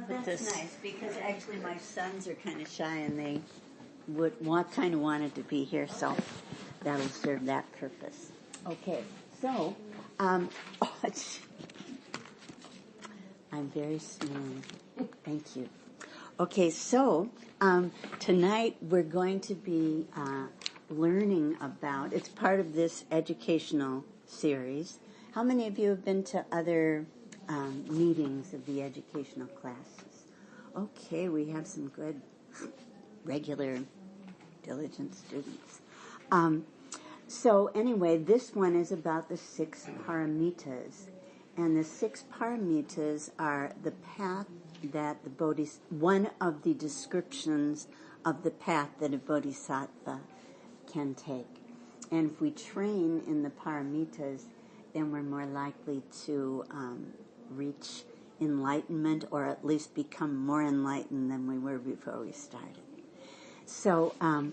put this. That's nice, because actually my sons are kind of shy and they kind of wanted to be here, so that'll serve that purpose. Okay, so, I'm very smooth. Thank you. Okay, so tonight we're going to be learning about, it's part of this educational series. How many of you have been to other meetings of the educational classes? Okay, we have some good, regular, diligent students. So anyway, this one is about the 6 Paramitas. And the 6 Paramitas are the path that one of the descriptions of the path that a bodhisattva can take. And if we train in the Paramitas, then we're more likely to reach enlightenment, or at least become more enlightened than we were before we started. So I'm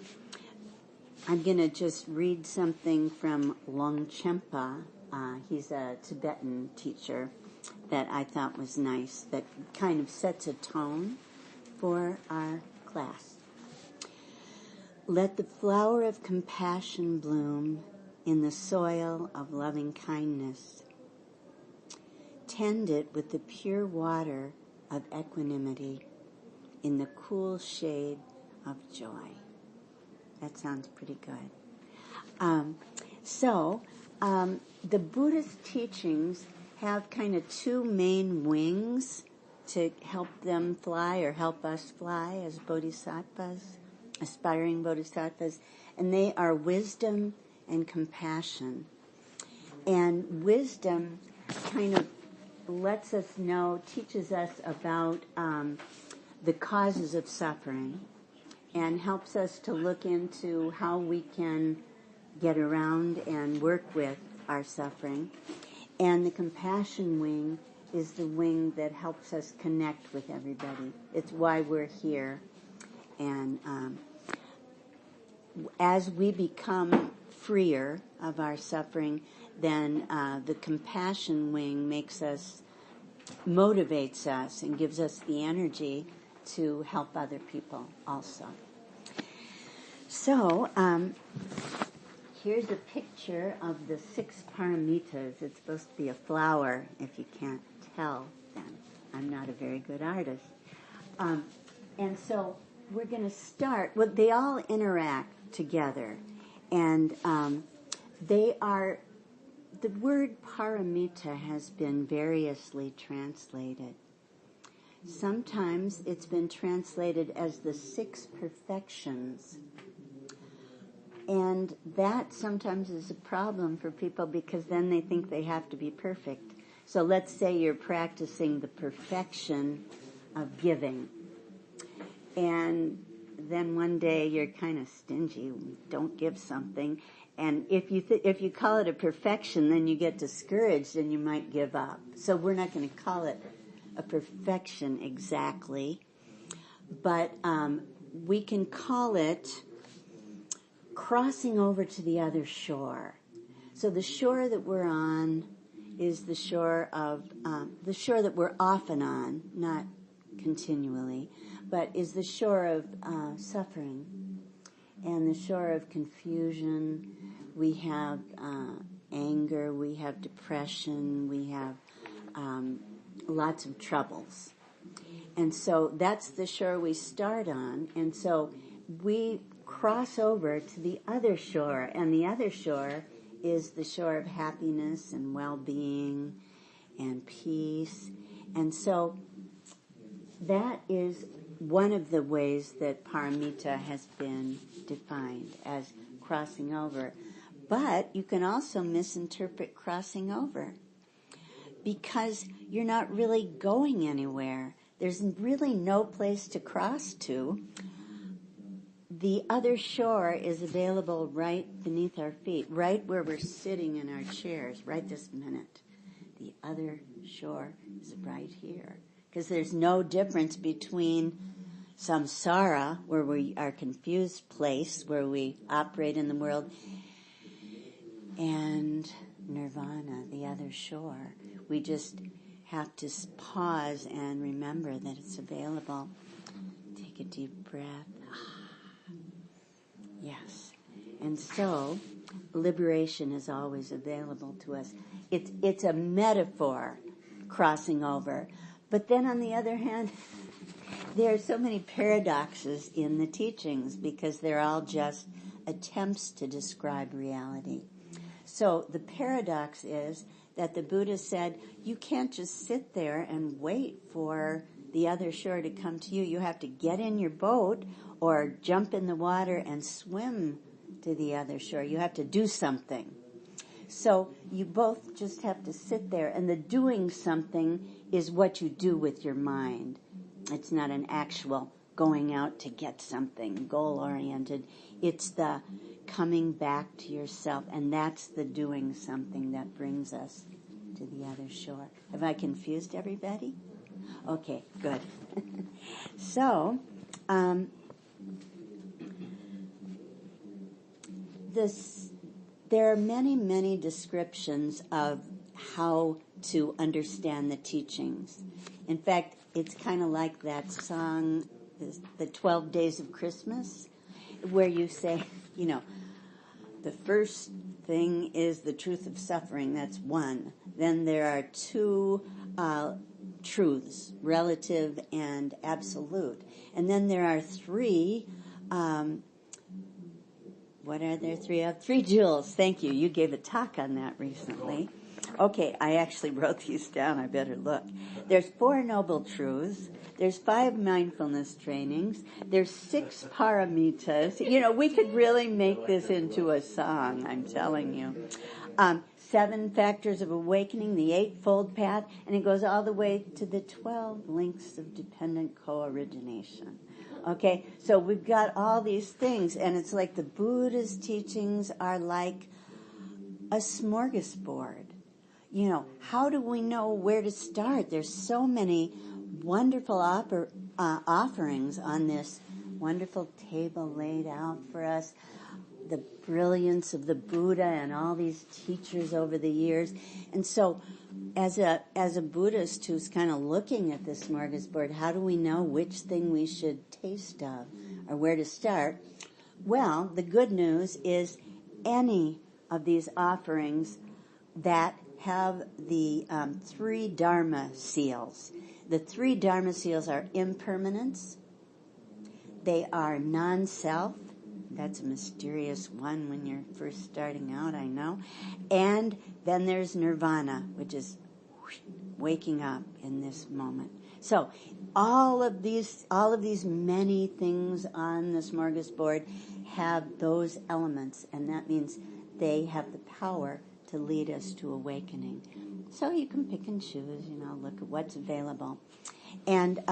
going to just read something from Longchenpa. He's a Tibetan teacher that I thought was nice, that kind of sets a tone for our class. Let the flower of compassion bloom in the soil of loving kindness. Tend it with the pure water of equanimity in the cool shade of joy. That sounds pretty good. The Buddhist teachings have kind of 2 main wings to help them fly, or help us fly as bodhisattvas, aspiring bodhisattvas, and they are wisdom and compassion. And wisdom kind of lets us know, teaches us about the causes of suffering, and helps us to look into how we can get around and work with our suffering. And the compassion wing is the wing that helps us connect with everybody. It's why we're here. And as we become freer of our suffering, then the compassion wing motivates us and gives us the energy to help other people also. So, here's a picture of the 6 Paramitas. It's supposed to be a flower, if you can't tell, then I'm not a very good artist. And so we're going to start, well, they all interact together. And the word paramita has been variously translated. Sometimes it's been translated as the 6 perfections. And that sometimes is a problem for people, because then they think they have to be perfect. So let's say you're practicing the perfection of giving. And then one day you're kind of stingy, don't give something. And if you call it a perfection, then you get discouraged and you might give up. So we're not going to call it a perfection exactly. But we can call it crossing over to the other shore. So the shore that we're on is the shore that we're often on, not continually, but is the shore of suffering and the shore of confusion. We have anger, we have depression, we have lots of troubles. And so that's the shore we start on. And so we cross over to the other shore, and the other shore is the shore of happiness and well-being and peace. And so that is one of the ways that paramita has been defined, as crossing over. But you can also misinterpret crossing over, because you're not really going anywhere. There's really no place to cross to. The other shore is available right beneath our feet, right where we're sitting in our chairs, right this minute. The other shore is right here. Because there's no difference between samsara, where we are confused place, where we operate in the world, and nirvana, the other shore. We just have to pause and remember that it's available. Take a deep breath. Yes. And so, liberation is always available to us. It's a metaphor, crossing over. But then on the other hand, there are so many paradoxes in the teachings because they're all just attempts to describe reality. So the paradox is that the Buddha said, you can't just sit there and wait for the other shore to come to you. You have to get in your boat or jump in the water and swim to the other shore. You have to do something. So you both just have to sit there, and the doing something is what you do with your mind. It's not an actual going out to get something, goal-oriented. It's the coming back to yourself, and that's the doing something that brings us to the other shore. Have I confused everybody? Okay, good. So, there are many, many descriptions of how to understand the teachings. In fact, it's kind of like that song, the 12 Days of Christmas, where you say, the first thing is the truth of suffering. That's one. Then there are two truths, relative and absolute. And then there are three, what are there three of? 3 jewels. Thank you. You gave a talk on that recently. Okay, I actually wrote these down. I better look. There's 4 noble truths. There's 5 mindfulness trainings. There's 6 paramitas. We could really make this into a song, I'm telling you. 7 factors of awakening, the 8-fold path, and it goes all the way to the 12 links of dependent co-origination. Okay, so we've got all these things, and it's like the Buddha's teachings are like a smorgasbord. How do we know where to start? There's so many wonderful offerings on this wonderful table laid out for us. The brilliance of the Buddha and all these teachers over the years. And so as a Buddhist who's kind of looking at this smorgasbord, how do we know which thing we should taste of or where to start? Well, the good news is any of these offerings that have the 3 Dharma seals. The 3 Dharma seals are impermanence. They are non-self. That's a mysterious one when you're first starting out, I know. And then there's nirvana, which is waking up in this moment. So all of these many things on the smorgasbord have those elements, and that means they have the power to lead us to awakening. So you can pick and choose, look at what's available. And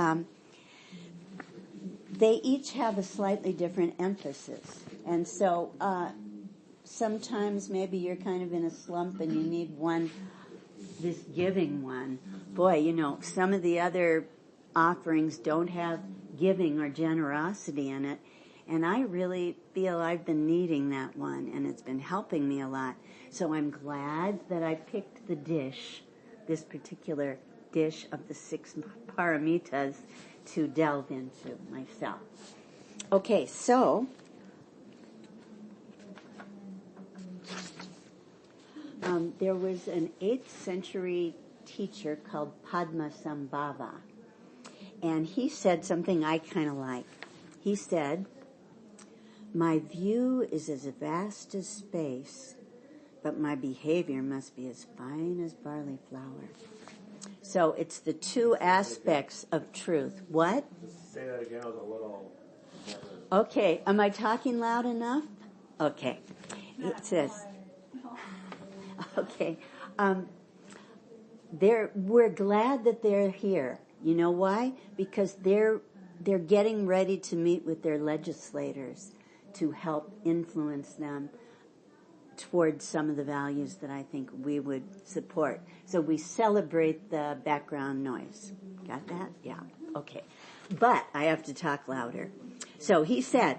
they each have a slightly different emphasis. And so sometimes maybe you're kind of in a slump and you need this giving one. Boy, some of the other offerings don't have giving or generosity in it. And I really feel I've been needing that one, and it's been helping me a lot. So I'm glad that I picked the dish, this particular dish of the 6 paramitas, to delve into myself. Okay, so there was an 8th century teacher called Padmasambhava, and he said something I kind of like. He said, "My view is as vast as space, but my behavior must be as fine as barley flour." So it's the 2 aspects of truth. What? Say that again. I was a little... Okay. Am I talking loud enough? Okay. It says... Okay. We're glad that they're here. You know why? Because they're getting ready to meet with their legislators to help influence them towards some of the values that I think we would support. So we celebrate the background noise. Got that? Yeah. Okay. But I have to talk louder. So he said,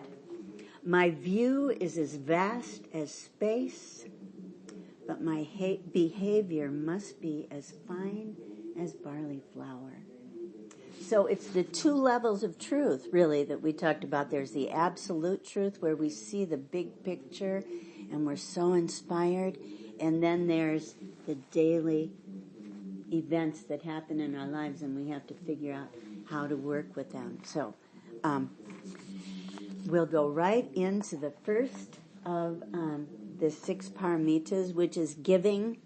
"My view is as vast as space, but my behavior must be as fine as barley flour. So it's the two levels of truth, really, that we talked about. There's the absolute truth where we see the big picture and we're so inspired. And then there's the daily events that happen in our lives and we have to figure out how to work with them. So we'll go right into the first of the Six Paramitas, which is giving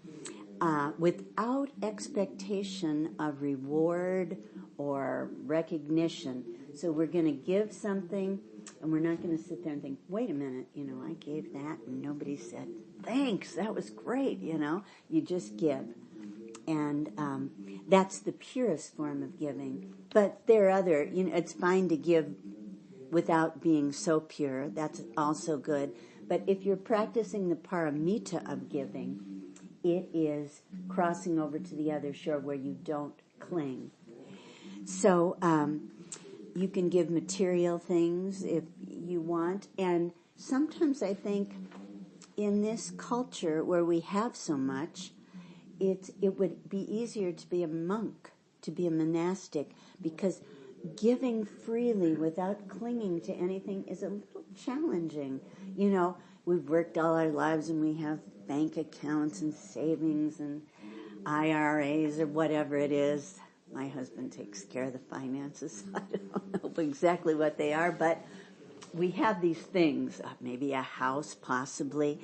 without expectation of reward or recognition. So we're going to give something, and we're not going to sit there and think, wait a minute, I gave that and nobody said, thanks, that was great, You just give. And that's the purest form of giving. But there are other, it's fine to give without being so pure. That's also good. But if you're practicing the paramita of giving, it is crossing over to the other shore where you don't cling. So you can give material things if you want. And sometimes I think in this culture where we have so much, it would be easier to be a monk, to be a monastic, because giving freely without clinging to anything is a little challenging. We've worked all our lives and we have bank accounts and savings and IRAs or whatever it is. My husband takes care of the finances. I don't know exactly what they are, but we have these things, maybe a house possibly.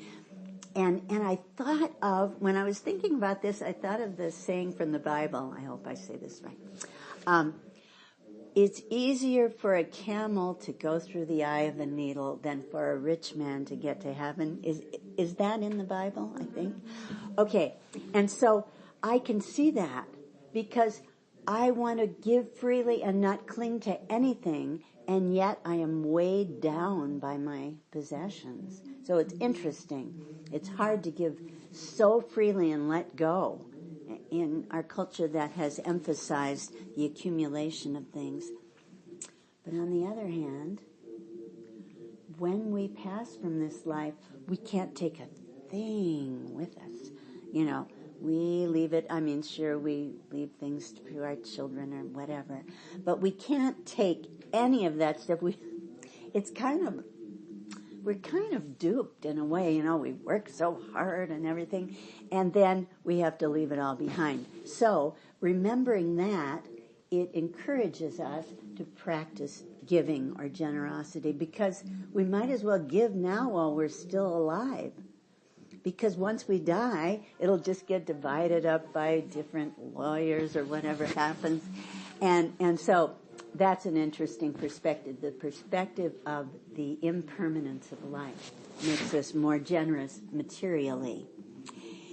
And I thought of, when I was thinking about this, I thought of the saying from the Bible. I hope I say this right. It's easier for a camel to go through the eye of a needle than for a rich man to get to heaven. Is that in the Bible, I think? Okay. And so I can see that because I want to give freely and not cling to anything, and yet I am weighed down by my possessions. So it's interesting. It's hard to give so freely and let go in our culture that has emphasized the accumulation of things. But on the other hand, when we pass from this life, we can't take a thing with us. We leave it, sure, we leave things to our children or whatever, but we can't take any of that stuff. We're kind of duped in a way, we work so hard and everything, and then we have to leave it all behind. So, remembering that, it encourages us to practice giving or generosity, because we might as well give now while we're still alive. Because once we die, it'll just get divided up by different lawyers or whatever happens. And so that's an interesting perspective. The perspective of the impermanence of life makes us more generous materially.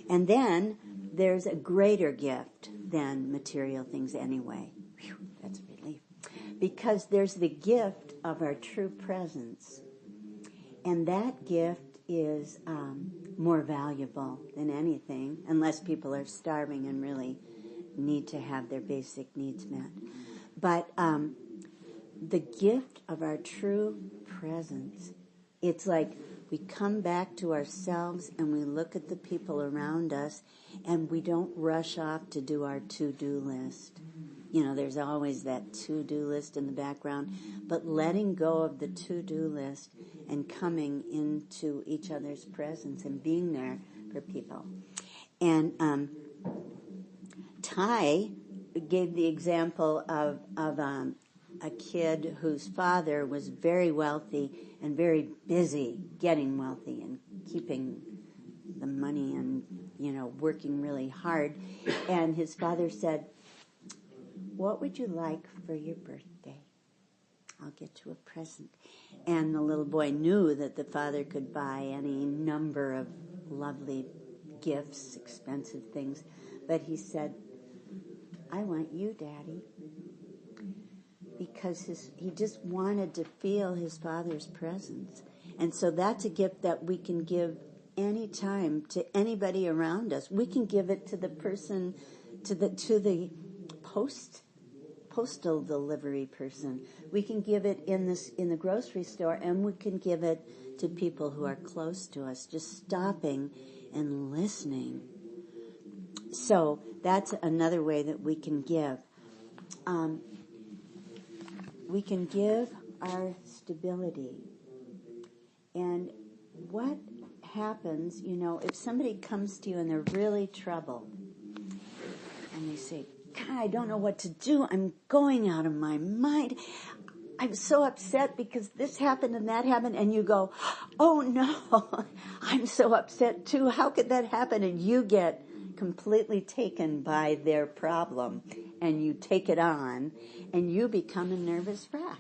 And then there's a greater gift than material things anyway. Whew, that's a relief. Because there's the gift of our true presence. And that gift is more valuable than anything, unless people are starving and really need to have their basic needs met. But the gift of our true presence, it's like we come back to ourselves and we look at the people around us and we don't rush off to do our to-do list. There's always that to-do list in the background, but letting go of the to-do list and coming into each other's presence and being there for people. And Ty gave the example of a kid whose father was very wealthy and very busy getting wealthy and keeping the money and, working really hard. And his father said, "What would you like for your birthday? I'll get you a present." And the little boy knew that the father could buy any number of lovely gifts, expensive things. But he said, "I want you, Daddy." Because he just wanted to feel his father's presence. And so that's a gift that we can give any time to anybody around us. We can give it to the person, to the postal delivery person. We can give it in the grocery store, and we can give it to people who are close to us, just stopping and listening. So that's another way that we can give. We can give our stability. And what happens, if somebody comes to you and they're really troubled, and they say, God, I don't know what to do. I'm going out of my mind. I'm so upset because this happened and that happened. And you go, oh no, I'm so upset too. How could that happen? And you get completely taken by their problem and you take it on and you become a nervous wreck.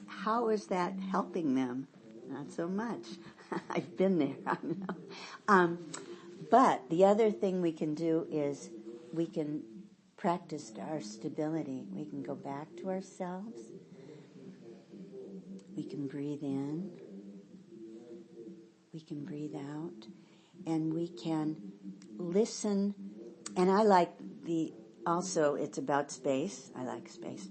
How is that helping them? Not so much. I've been there. I know. But the other thing we can do is we can practice our stability. We can go back to ourselves. We can breathe in. We can breathe out. And we can listen. And I like also it's about space. I like space.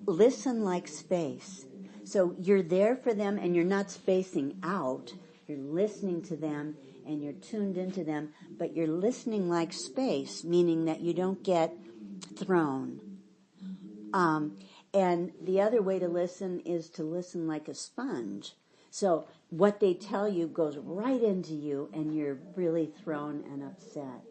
Listen like space. So you're there for them and you're not spacing out. You're listening to them and you're tuned into them, but you're listening like space, meaning that you don't get thrown. And the other way to listen is to listen like a sponge. So what they tell you goes right into you and you're really thrown and upset.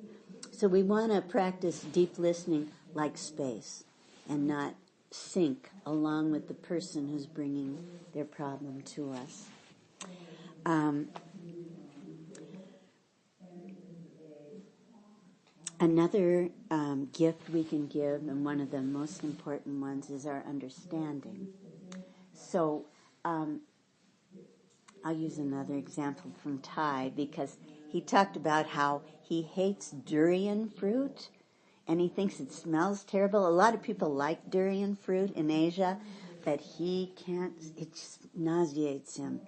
So we want to practice deep listening like space and not sink along with the person who's bringing their problem to us. Another gift we can give, and one of the most important ones, is our understanding. So I'll use another example from Thai because he talked about how he hates durian fruit and he thinks it smells terrible. A lot of people like durian fruit in Asia, but he can't, it just nauseates him.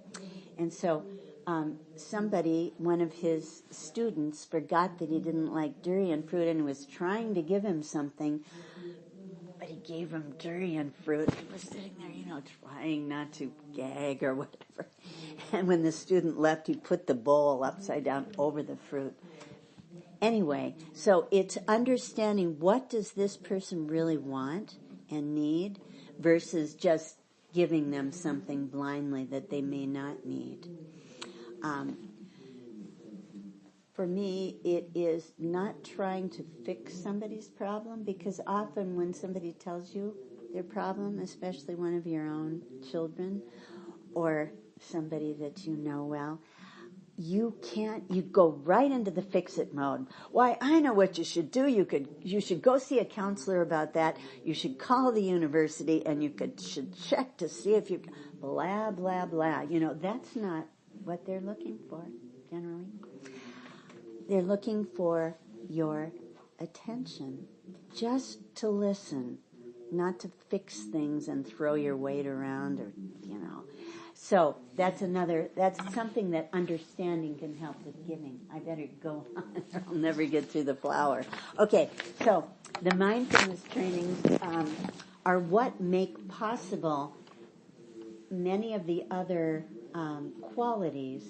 And so one of his students forgot that he didn't like durian fruit and was trying to give him something, but he gave him durian fruit. He was sitting there, trying not to gag or whatever. And when the student left, he put the bowl upside down over the fruit. Anyway, so it's understanding what does this person really want and need versus just giving them something blindly that they may not need. For me, it is not trying to fix somebody's problem, because often when somebody tells you their problem, especially one of your own children or somebody that you know well, you go right into the fix-it mode. Why, I know what you should do. You should go see a counselor about that. You should call the university and should check to see if you, blah, blah, blah. That's not what they're looking for, generally. They're looking for your attention, just to listen, not to fix things and throw your weight around or. So that's something that understanding can help with giving. I better go on or I'll never get through the flower. Okay, so the mindfulness trainings are what make possible many of the other qualities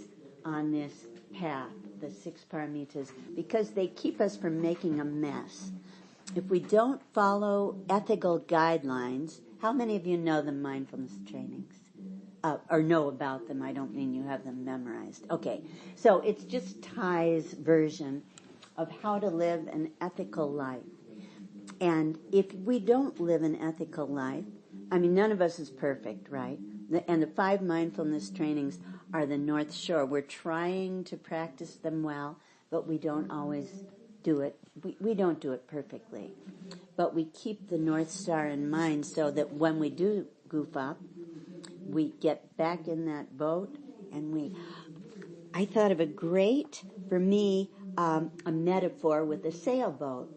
on this path, the Six Paramitas, because they keep us from making a mess. If we don't follow ethical guidelines, how many of you know the mindfulness trainings? Or know about them? I don't mean you have them memorized. Okay, so it's just Thai's version of how to live an ethical life. And if we don't live an ethical life, none of us is perfect, right? And the 5 mindfulness trainings are the North Shore. We're trying to practice them well, but we don't always do it. We don't do it perfectly. But we keep the North Star in mind so that when we do goof up, we get back in that boat and I thought of for me, a metaphor with a sailboat.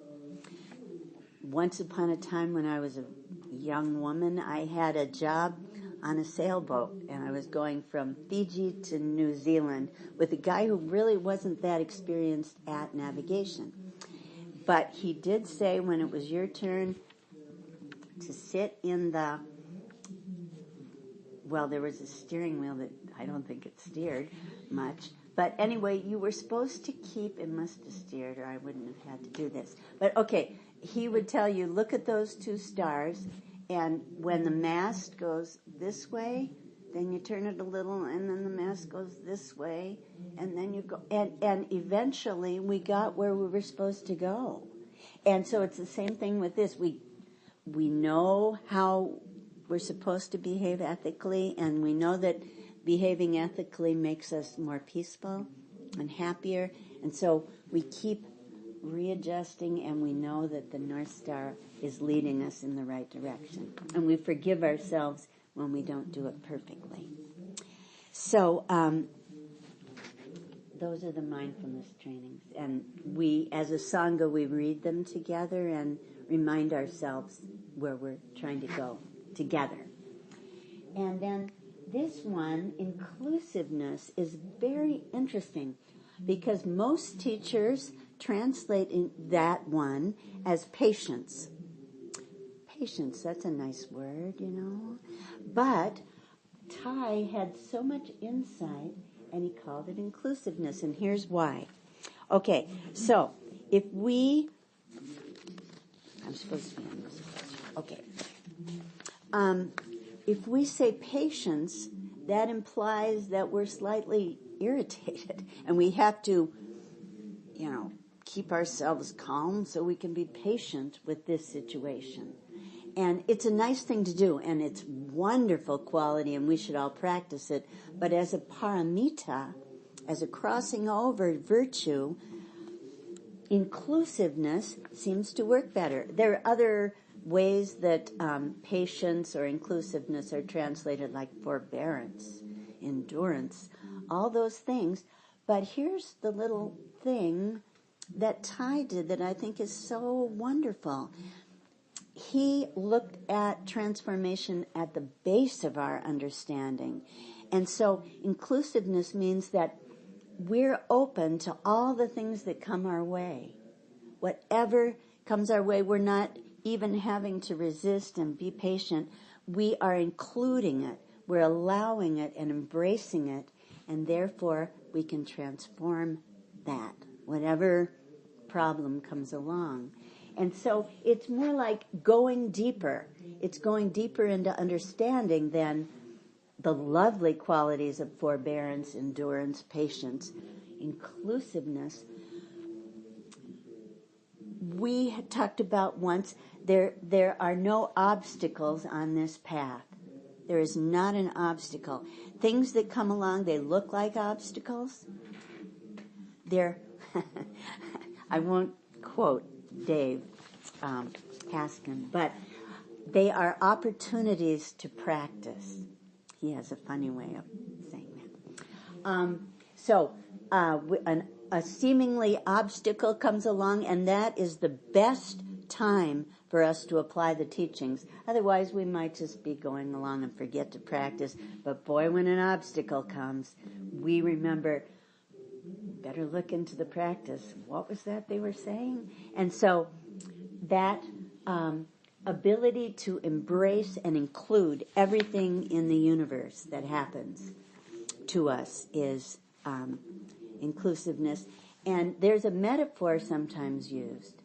Once upon a time when I was a young woman, I had a job on a sailboat, and I was going from Fiji to New Zealand with a guy who really wasn't that experienced at navigation. But he did say when it was your turn to sit in there was a steering wheel that I don't think it steered much, But anyway, you were supposed to keep, it must have steered or I wouldn't have had to do this. But okay, he would tell you, look at those two stars, and when the mast goes this way, then you turn it a little, and then the mast goes this way, and then you go, and eventually we got where we were supposed to go. And so it's the same thing with this. We know how we're supposed to behave ethically, and we know that behaving ethically makes us more peaceful and happier. And so we keep readjusting, and we know that the North Star is leading us in the right direction. And we forgive ourselves when we don't do it perfectly. So those are the mindfulness trainings. And we, as a Sangha, we read them together and remind ourselves where we're trying to go together. And then this one, inclusiveness, is very interesting because most teachers translate that one as patience. Patience, that's a nice word, you know. But Thai had so much insight, and he called it inclusiveness, and here's why. Okay, so if we... I'm supposed to be on this page. Okay. If we say patience, that implies that we're slightly irritated, and we have to, keep ourselves calm so we can be patient with this situation. And it's a nice thing to do, and it's wonderful quality, and we should all practice it. But as a paramita, as a crossing over virtue, inclusiveness seems to work better. There are other ways that patience or inclusiveness are translated, like forbearance, endurance, all those things. But here's the little thing that Thai did that I think is so wonderful. He looked at transformation at the base of our understanding. And so inclusiveness means that we're open to all the things that come our way. Whatever comes our way, we're not even having to resist and be patient. We are including it. We're allowing it and embracing it. And therefore, we can transform that, whatever problem comes along. And so it's more like going deeper. It's going deeper into understanding than the lovely qualities of forbearance, endurance, patience, inclusiveness. We had talked about once, there are no obstacles on this path. There is not an obstacle. Things that come along, they look like obstacles. I won't quote Dave Haskin, but they are opportunities to practice. He has a funny way of saying that. A seemingly obstacle comes along, and that is the best time for us to apply the teachings. Otherwise, we might just be going along and forget to practice. But boy, when an obstacle comes, we remember, better look into the practice. What was that they were saying? And so that ability to embrace and include everything in the universe that happens to us is inclusiveness. And there's a metaphor sometimes used.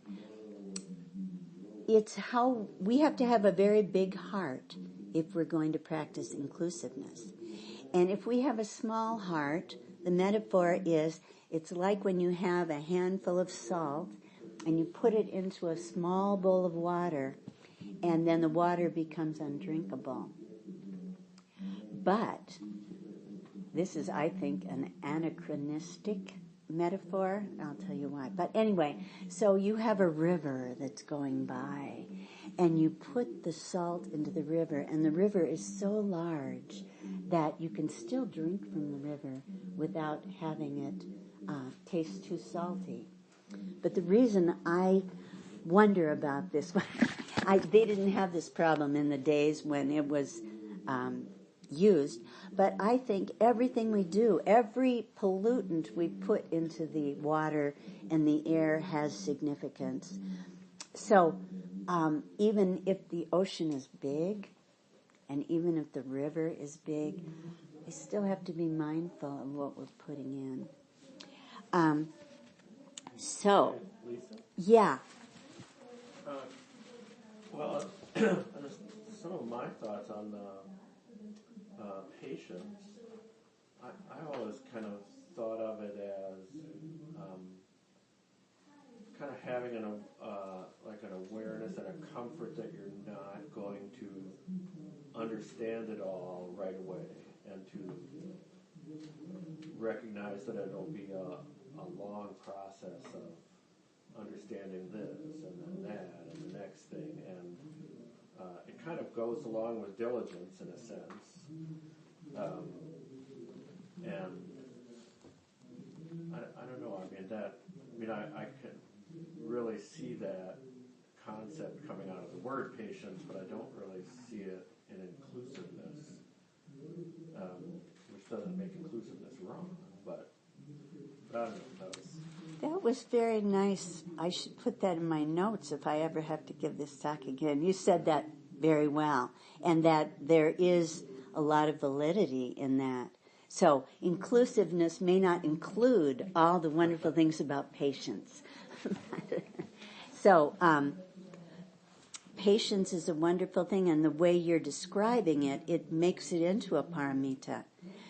It's how we have to have a very big heart if we're going to practice inclusiveness. And if we have a small heart, the metaphor is, it's like when you have a handful of salt and you put it into a small bowl of water, and then the water becomes undrinkable. But this is, I think, an anachronistic metaphor. I'll tell you why. But anyway, so you have a river that's going by, and you put the salt into the river, and the river is so large that you can still drink from the river without having it taste too salty. But the reason I wonder about this, they didn't have this problem in the days when it was used, but I think everything we do, every pollutant we put into the water and the air has significance. So even if the ocean is big, and even if the river is big, we still have to be mindful of what we're putting in. So, Lisa? yeah. Well, some of my thoughts on patience, I always kind of thought of it as kind of having like an awareness and a comfort that you're not going to understand it all right away, and to recognize that it'll be a long process of understanding this and then that and the next thing, and it kind of goes along with diligence in a sense, and I don't know. I can really see that concept coming out of the word patience, but I don't really see it in inclusiveness, which doesn't make inclusiveness wrong, but I don't know. That was very nice. I should put that in my notes if I ever have to give this talk again. You said that very well, and that there is a lot of validity in that. So inclusiveness may not include all the wonderful things about patience. So patience is a wonderful thing, and the way you're describing it, it makes it into a paramita.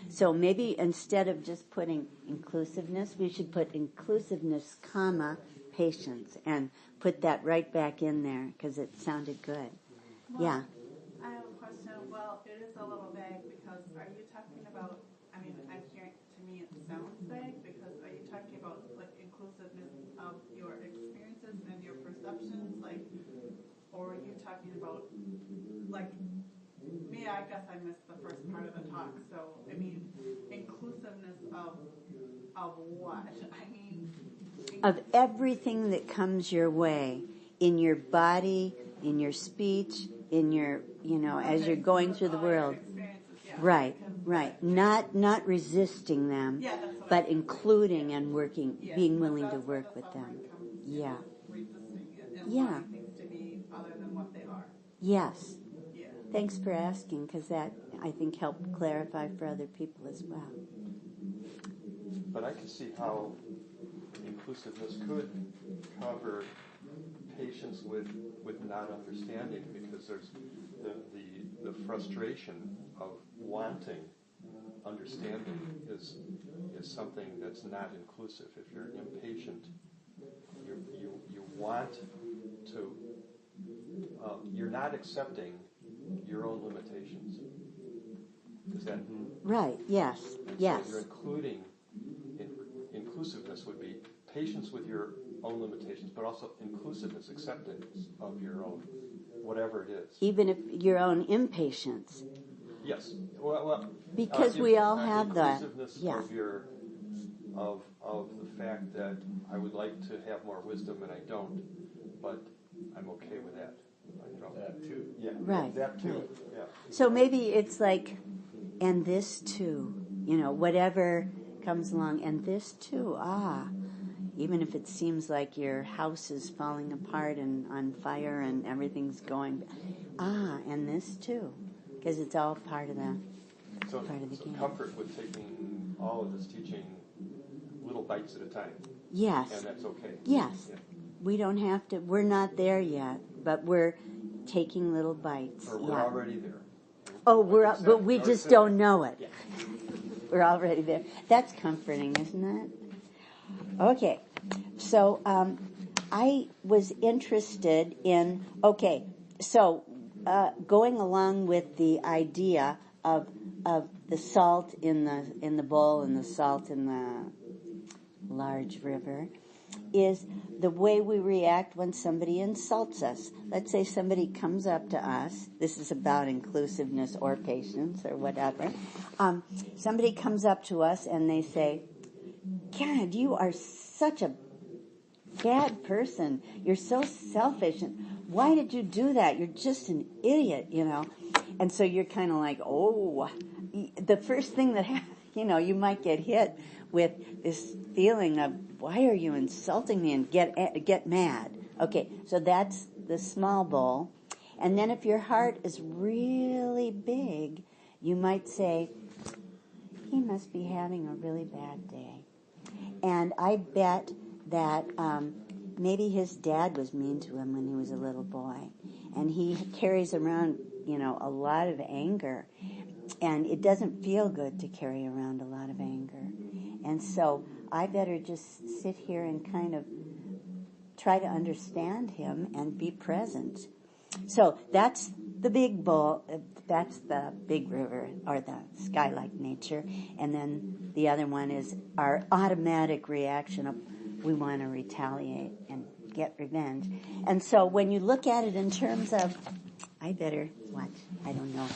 So maybe instead of just putting inclusiveness, we should put inclusiveness, comma, patience, and put that right back in there because it sounded good. Well, Yeah. I have a question. Well, it is a little vague because are you talking about, I'm hearing, to me it sounds vague because are you talking about like inclusiveness of your experiences and your perceptions, or are you talking about me, I guess I missed the first part of the talk, so, inclusiveness of what? Of everything that comes your way, in your body, in your speech, in your, as you're going through the world. Yeah. Right. Not resisting them, Yeah, that's what but including and working, being willing to work with them. Yeah. Resisting it and Yeah. wanting things to be other than what they are. Yes. Yeah. Thanks for asking, because that, I think, helped clarify for other people as well. But I can see how inclusiveness could cover patience with not understanding, because there's the frustration of wanting understanding is something that's not inclusive. If you're impatient, you want to, you're not accepting your own limitations. Is that Right? Yes. and Yes. So you're including inclusiveness would be patience with your own limitations, but also inclusiveness, acceptance of your own, whatever it is. Even if your own impatience. Yes. Well because we all have that. Inclusiveness Yeah. of the fact that I would like to have more wisdom and I don't, but I'm okay with that. That too. Yeah. Right. That too. Right. Yeah. So maybe it's like, and this too, whatever comes along, and this too, even if it seems like your house is falling apart and on fire and everything's going, and this too, because it's all part of the game. Comfort with taking all of this teaching little bites at a time. Yes. And that's okay. Yes. Yeah. We don't have to, we're not there yet, but we're taking little bites. Or we're already there. Oh, but we just don't know it. Yeah. We're already there. That's comforting, isn't it? Okay. So I was interested in, going along with the idea of the salt in the bowl and the salt in the large river is the way we react when somebody insults us. Let's say somebody comes up to us. This is about inclusiveness or patience or whatever. Somebody comes up to us and they say, God, you are such a bad person. You're so selfish. And why did you do that? You're just an idiot, And so you're kind of like, the first thing that you might get hit with this feeling of, why are you insulting me, and get mad. Okay, so that's the small bowl. And then if your heart is really big, you might say, he must be having a really bad day. And I bet that maybe his dad was mean to him when he was a little boy. And he carries around, a lot of anger. And it doesn't feel good to carry around a lot of anger. And so I better just sit here and kind of try to understand him and be present. So that's the big bowl, that's the big river, or the sky-like nature. And then the other one is our automatic reaction of we want to retaliate and get revenge. And so when you look at it in terms of, I better watch, I don't know how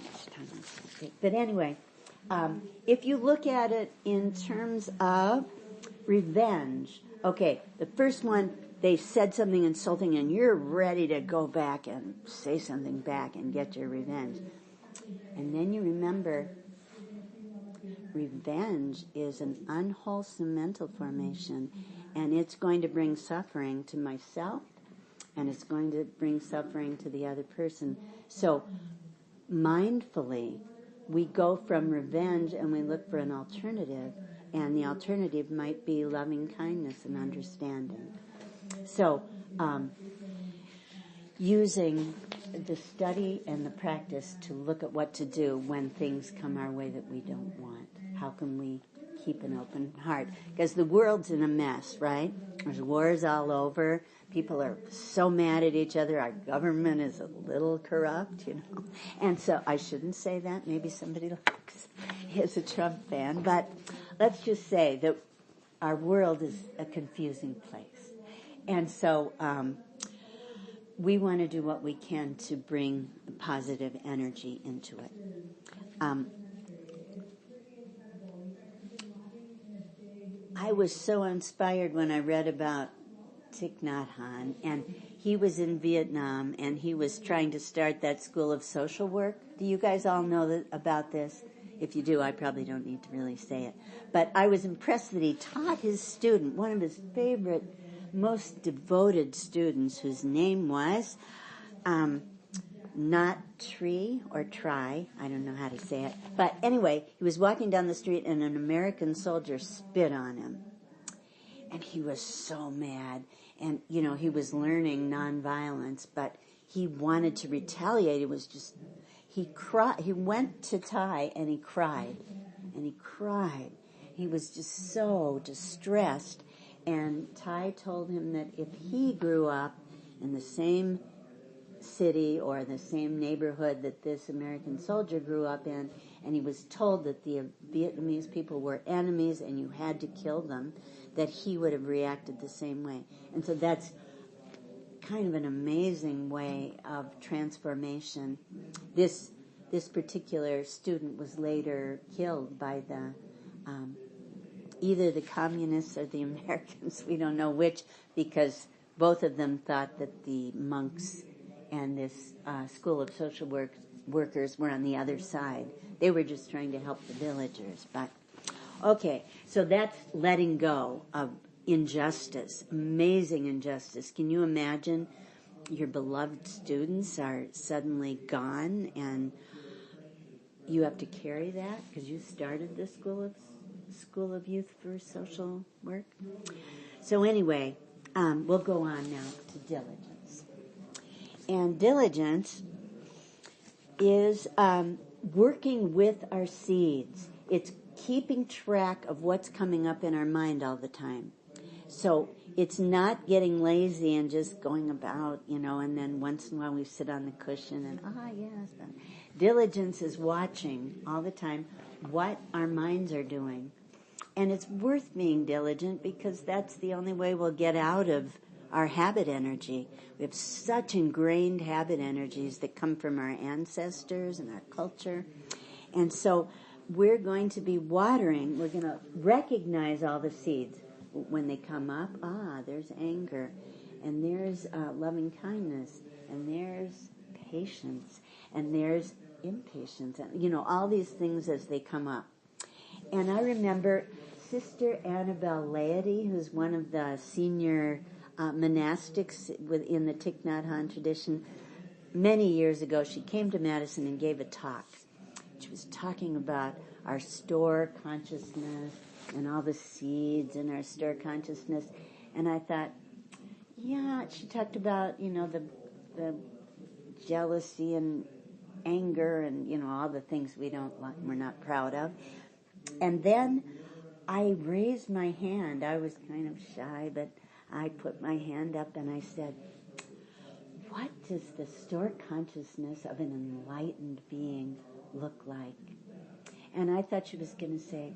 much time I'm supposed to take. But anyway, if you look at it in terms of revenge, okay, the first one, they said something insulting and you're ready to go back and say something back and get your revenge. And then you remember, revenge is an unwholesome mental formation, and it's going to bring suffering to myself, and it's going to bring suffering to the other person. So mindfully, we go from revenge and we look for an alternative, and the alternative might be loving kindness and understanding. So, using the study and the practice to look at what to do when things come our way that we don't want. How can we keep an open heart? Because the world's in a mess, right? There's wars all over. People are so mad at each other. Our government is a little corrupt, And so I shouldn't say that. Maybe somebody is a Trump fan. But let's just say that our world is a confusing place. And so we want to do what we can to bring positive energy into it. I was so inspired when I read about Thich Nhat Hanh, and he was in Vietnam, and he was trying to start that school of social work. Do you guys all know about this? If you do, I probably don't need to really say it. But I was impressed that he taught his student, one of his favorite, most devoted students, whose name was not Tree or Try, I don't know how to say it. But anyway, he was walking down the street and an American soldier spit on him. And he was so mad. And, he was learning nonviolence, but he wanted to retaliate. It was just, he cried. He went to Ty and he cried. And he cried. He was just so distressed. And Ty told him that if he grew up in the same city or the same neighborhood that this American soldier grew up in, and he was told that the Vietnamese people were enemies and you had to kill them, that he would have reacted the same way. And so that's kind of an amazing way of transformation. This particular student was later killed by the either the communists or the Americans, we don't know which, because both of them thought that the monks and this school of social workers were on the other side. They were just trying to help the villagers. But okay, so that's letting go of injustice, amazing injustice. Can you imagine your beloved students are suddenly gone and you have to carry that because you started the School of Youth for Social Work? So anyway, we'll go on now to diligence. And diligence is working with our seeds. It's keeping track of what's coming up in our mind all the time. So it's not getting lazy and just going about, and then once in a while we sit on the cushion and, yes. Diligence is watching all the time what our minds are doing. And it's worth being diligent because that's the only way we'll get out of our habit energy. We have such ingrained habit energies that come from our ancestors and our culture. And so we're going to be watering. We're going to recognize all the seeds. When they come up, there's anger, and there's loving kindness, and there's patience, and there's impatience, and all these things as they come up. And I remember Sister Annabelle Laity, who's one of the senior monastics within the Thich Nhat Hanh tradition. Many years ago, she came to Madison and gave a talk. She was talking about our store consciousness and all the seeds in our store consciousness. And I thought, yeah, she talked about, the jealousy and anger and, all the things we're not proud of. And then I raised my hand. I was kind of shy, but I put my hand up and I said, what does the stored consciousness of an enlightened being look like? And I thought she was going to say,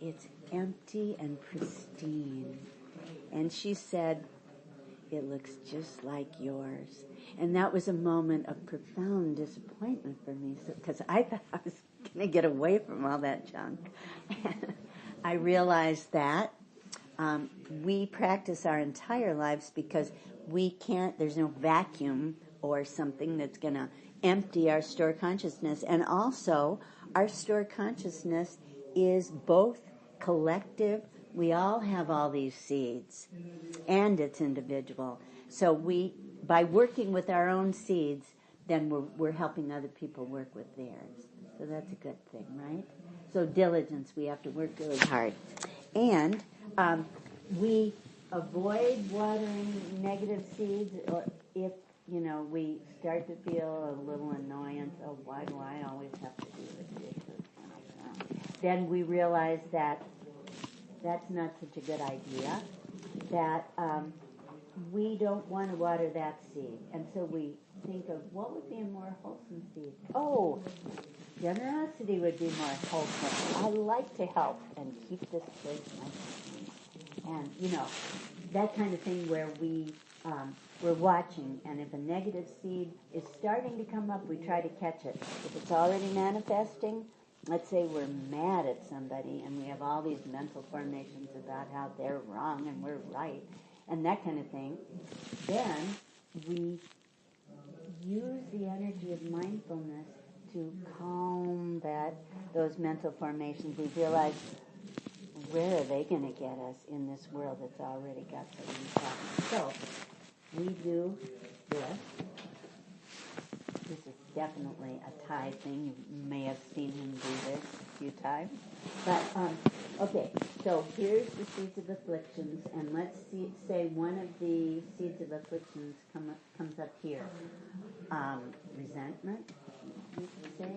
it's empty and pristine. And she said, it looks just like yours. And that was a moment of profound disappointment for me, because I thought I was going to get away from all that junk. I realized that we practice our entire lives because there's no vacuum or something that's going to empty our stored consciousness. And also, our stored consciousness is both collective. We all have all these seeds, and it's individual. So by working with our own seeds, then we're helping other people work with theirs. So that's a good thing, right? So diligence, we have to work really hard. And we avoid watering negative seeds, or if, we start to feel a little annoyance, why do I always have to do the dishes? Then we realize that that's not such a good idea, that we don't want to water that seed. And so we think of what would be a more wholesome seed. Generosity would be more wholesome. I like to help and keep this place nice. And, that kind of thing where we're watching, and if a negative seed is starting to come up, we try to catch it. If it's already manifesting, let's say we're mad at somebody and we have all these mental formations about how they're wrong and we're right, and that kind of thing, then we use the energy of mindfulness to calm those mental formations. We realize, where are they going to get us in this world that's already got so many problems? So we do this. This is definitely a Thai thing. You may have seen him do this a few times. But, okay, so here's the seeds of afflictions, and let's say one of the seeds of afflictions comes up here. Resentment, you could say.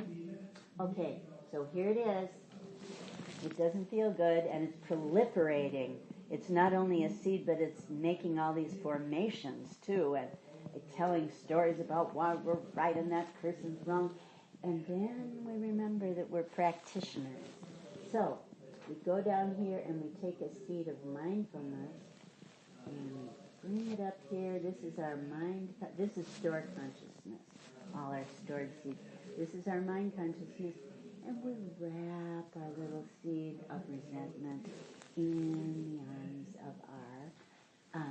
Okay, so here it is. It doesn't feel good, and it's proliferating. It's not only a seed, but it's making all these formations, too, and telling stories about why we're right and that person's wrong. And then we remember that we're practitioners. So we go down here and we take a seed of mindfulness and we bring it up here. This is our mind. This is stored consciousness, all our stored seeds. This is our mind consciousness. And we wrap our little seed of resentment in the arms of our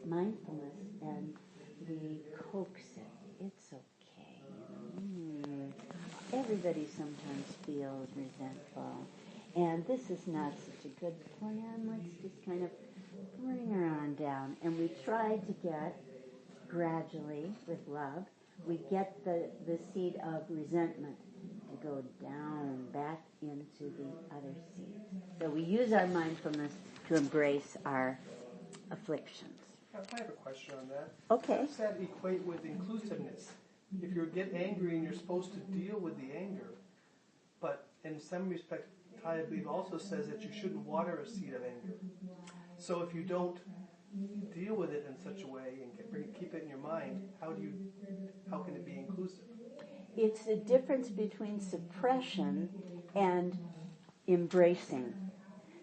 mindfulness, and we coax it. It's okay. Everybody sometimes feels resentful, and this is not such a good plan. Let's just kind of bring her on down. And we try to get, gradually, with love, we get the seed of resentment to go down, back into the other seeds. So we use our mindfulness to embrace our afflictions. I have a question on that. Okay. How does that equate with inclusiveness? If you get angry and you're supposed to deal with the anger, but in some respect, Thai, I believe, also says that you shouldn't water a seed of anger. So if you don't deal with it in such a way and keep it in your mind, how can it be inclusive? It's the difference between suppression and embracing.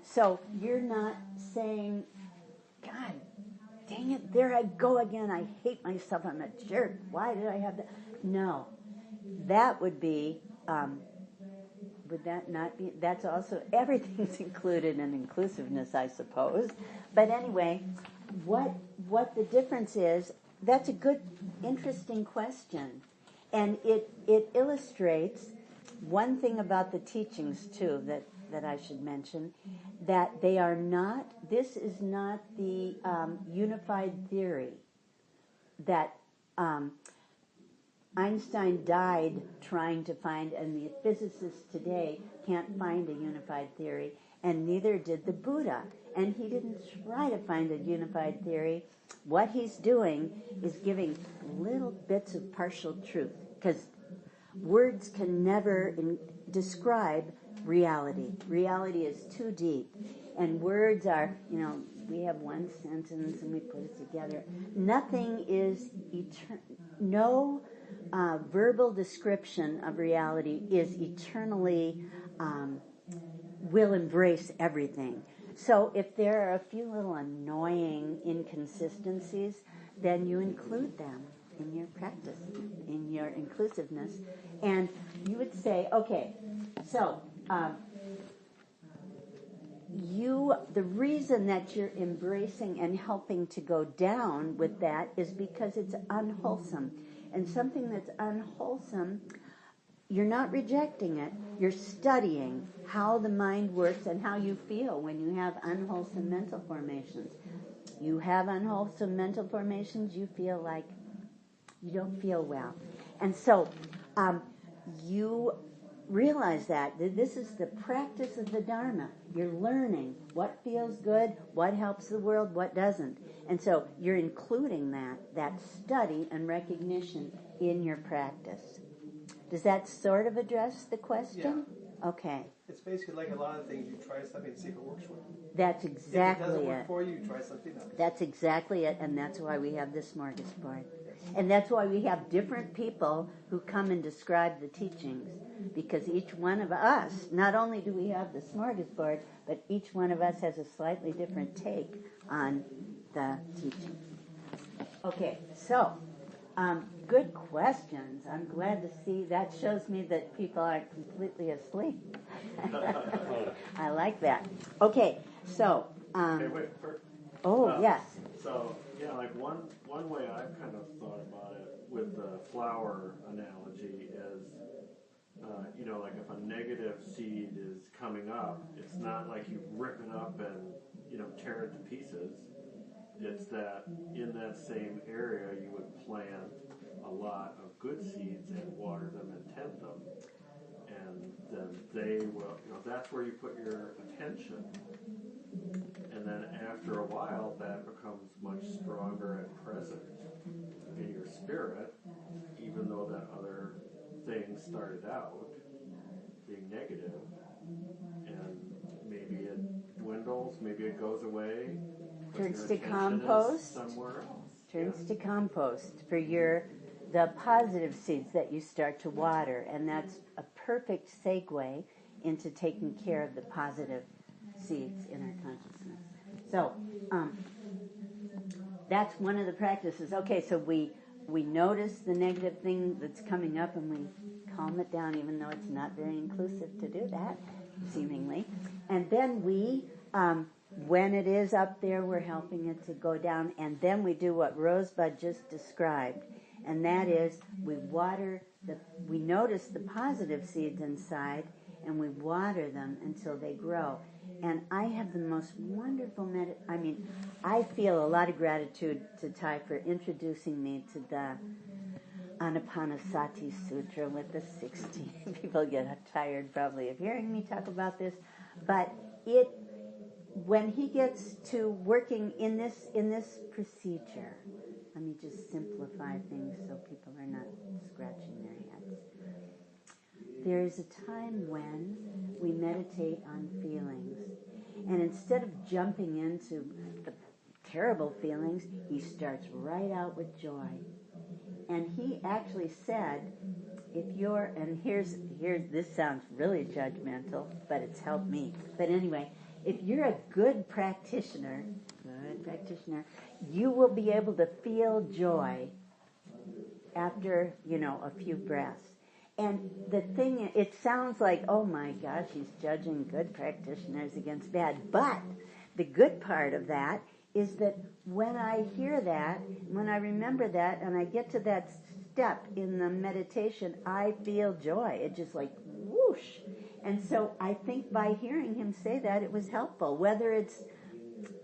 So you're not saying, God, dang it, there I go again. I hate myself. I'm a jerk. Why did I have that? No. That would be, would that not be, that's also, everything's included in inclusiveness, I suppose. But anyway, what the difference is, that's a good, interesting question. And it illustrates one thing about the teachings, too, that I should mention, that they are not, this is not the unified theory that Einstein died trying to find, and the physicists today can't find a unified theory. and neither did the Buddha. And he didn't try to find a unified theory. What he's doing is giving little bits of partial truth, because words can never describe reality. Reality is too deep. And words are, we have one sentence and we put it together. Nothing is no verbal description of reality is eternally, will embrace everything. So if there are a few little annoying inconsistencies, then you include them in your practice, in your inclusiveness. And you would say, okay, so the reason that you're embracing and helping to go down with that is because it's unwholesome. And something that's unwholesome, you're not rejecting it. You're studying how the mind works and how you feel when you have unwholesome mental formations. You have unwholesome mental formations, you feel like you don't feel well. And so you realize that this is the practice of the Dharma. You're learning what feels good, what helps the world, what doesn't. And so you're including that study and recognition in your practice. Does that sort of address the question? Yeah. Okay. It's basically like a lot of things. You try something and see if it works for you. That's exactly If it doesn't it. work for you, you try something else. That's exactly it, and that's why we have this smorgasbord. And that's why we have different people who come and describe the teachings, because each one of us, not only do we have the smorgasbord, but each one of us has a slightly different take on the teaching. Okay, so good questions. I'm glad to see. That shows me that people aren't completely asleep. I like that. Okay, so. Okay, wait. Yes. So, yeah, like one way I've kind of thought about it with the flower analogy is, like if a negative seed is coming up, it's not like you rip it up and, tear it to pieces. It's that in that same area you would plant a lot of good seeds and water them and tend them. And then they will, that's where you put your attention. And then after a while, that becomes much stronger and present in your spirit, even though that other thing started out being negative. And maybe it dwindles, maybe it goes away. Turns your to attention compost. is somewhere else. Turns to compost for the positive seeds that you start to water, and that's a perfect segue into taking care of the positive seeds in our consciousness. So that's one of the practices. Okay, so we notice the negative thing that's coming up and we calm it down, even though it's not very inclusive to do that, seemingly. And then we, when it is up there, we're helping it to go down, and then we do what Rosebud just described, and that is we notice the positive seeds inside, and we water them until they grow. And I have the most wonderful I feel a lot of gratitude to Thai for introducing me to the Anapanasati Sutra with the 16. People get tired probably of hearing me talk about this, but when he gets to working in this procedure, let me just simplify things so people are not scratching their heads. There is a time when we meditate on feelings, and instead of jumping into the terrible feelings, he starts right out with joy. And he actually said, this sounds really judgmental, but it's helped me. But anyway, if you're a good practitioner, you will be able to feel joy after, a few breaths. And the thing, it sounds like, oh my gosh, he's judging good practitioners against bad. But the good part of that is that when I hear that, when I remember that, and I get to that step in the meditation, I feel joy. It just like whoosh. And so I think by hearing him say that, it was helpful. Whether it's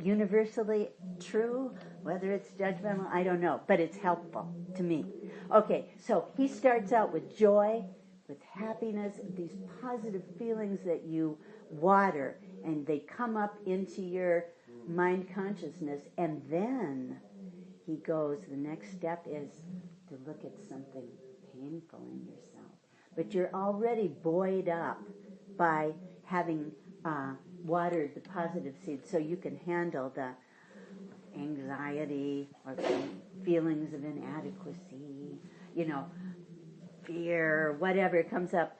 universally true, whether it's judgmental, I don't know. But it's helpful to me. Okay, so he starts out with joy, with happiness, these positive feelings that you water, and they come up into your mind consciousness, and then he goes, the next step is to look at something painful in yourself. But you're already buoyed up by having watered the positive seeds, so you can handle the anxiety or feelings of inadequacy, fear, whatever comes up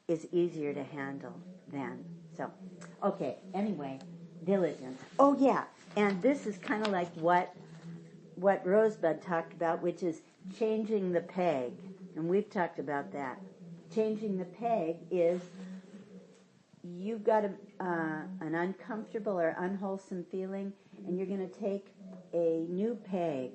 is easier to handle then. So, okay, anyway, diligence. Oh yeah, and this is kind of like what Rosebud talked about, which is changing the peg. And we've talked about that. Changing the peg is you've got an uncomfortable or unwholesome feeling, and you're going to take a new peg.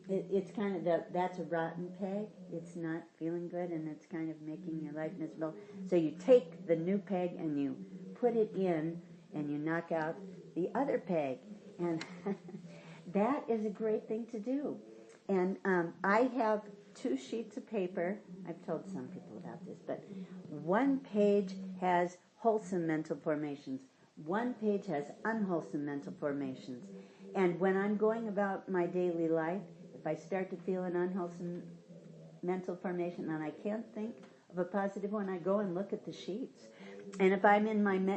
It's kind of that's a rotten peg. It's not feeling good, and it's kind of making your life miserable. So you take the new peg and you put it in, and you knock out the other peg. And that is a great thing to do. And I have 2 sheets of paper. I've told some people about this, but one page has wholesome mental formations. One page has unwholesome mental formations. And when I'm going about my daily life, if I start to feel an unwholesome mental formation and I can't think of a positive one, I go and look at the sheets. And if I'm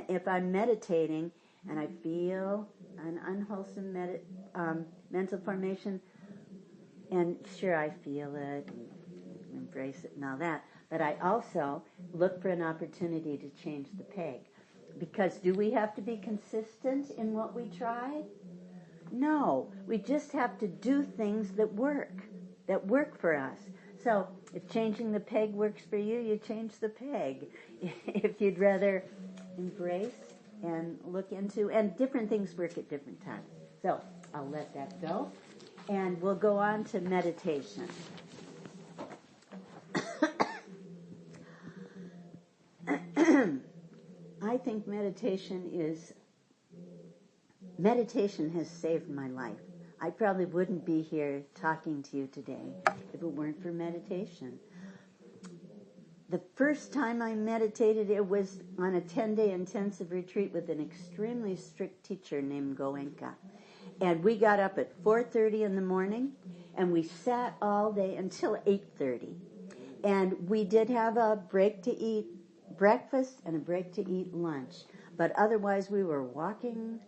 if I'm meditating and I feel an unwholesome mental formation, and sure, I feel it, and embrace it and all that, but I also look for an opportunity to change the peg. Because do we have to be consistent in what we try? No, we just have to do things that work for us. So if changing the peg works for you, you change the peg. If you'd rather embrace and look into, and different things work at different times. So I'll let that go, and we'll go on to meditation. I think meditation has saved my life. I probably wouldn't be here talking to you today if it weren't for meditation. The first time I meditated, it was on a 10-day intensive retreat with an extremely strict teacher named Glueck. And we got up at 4:30 in the morning, and we sat all day until 8:30. And we did have a break to eat breakfast and a break to eat lunch. But otherwise, we were walking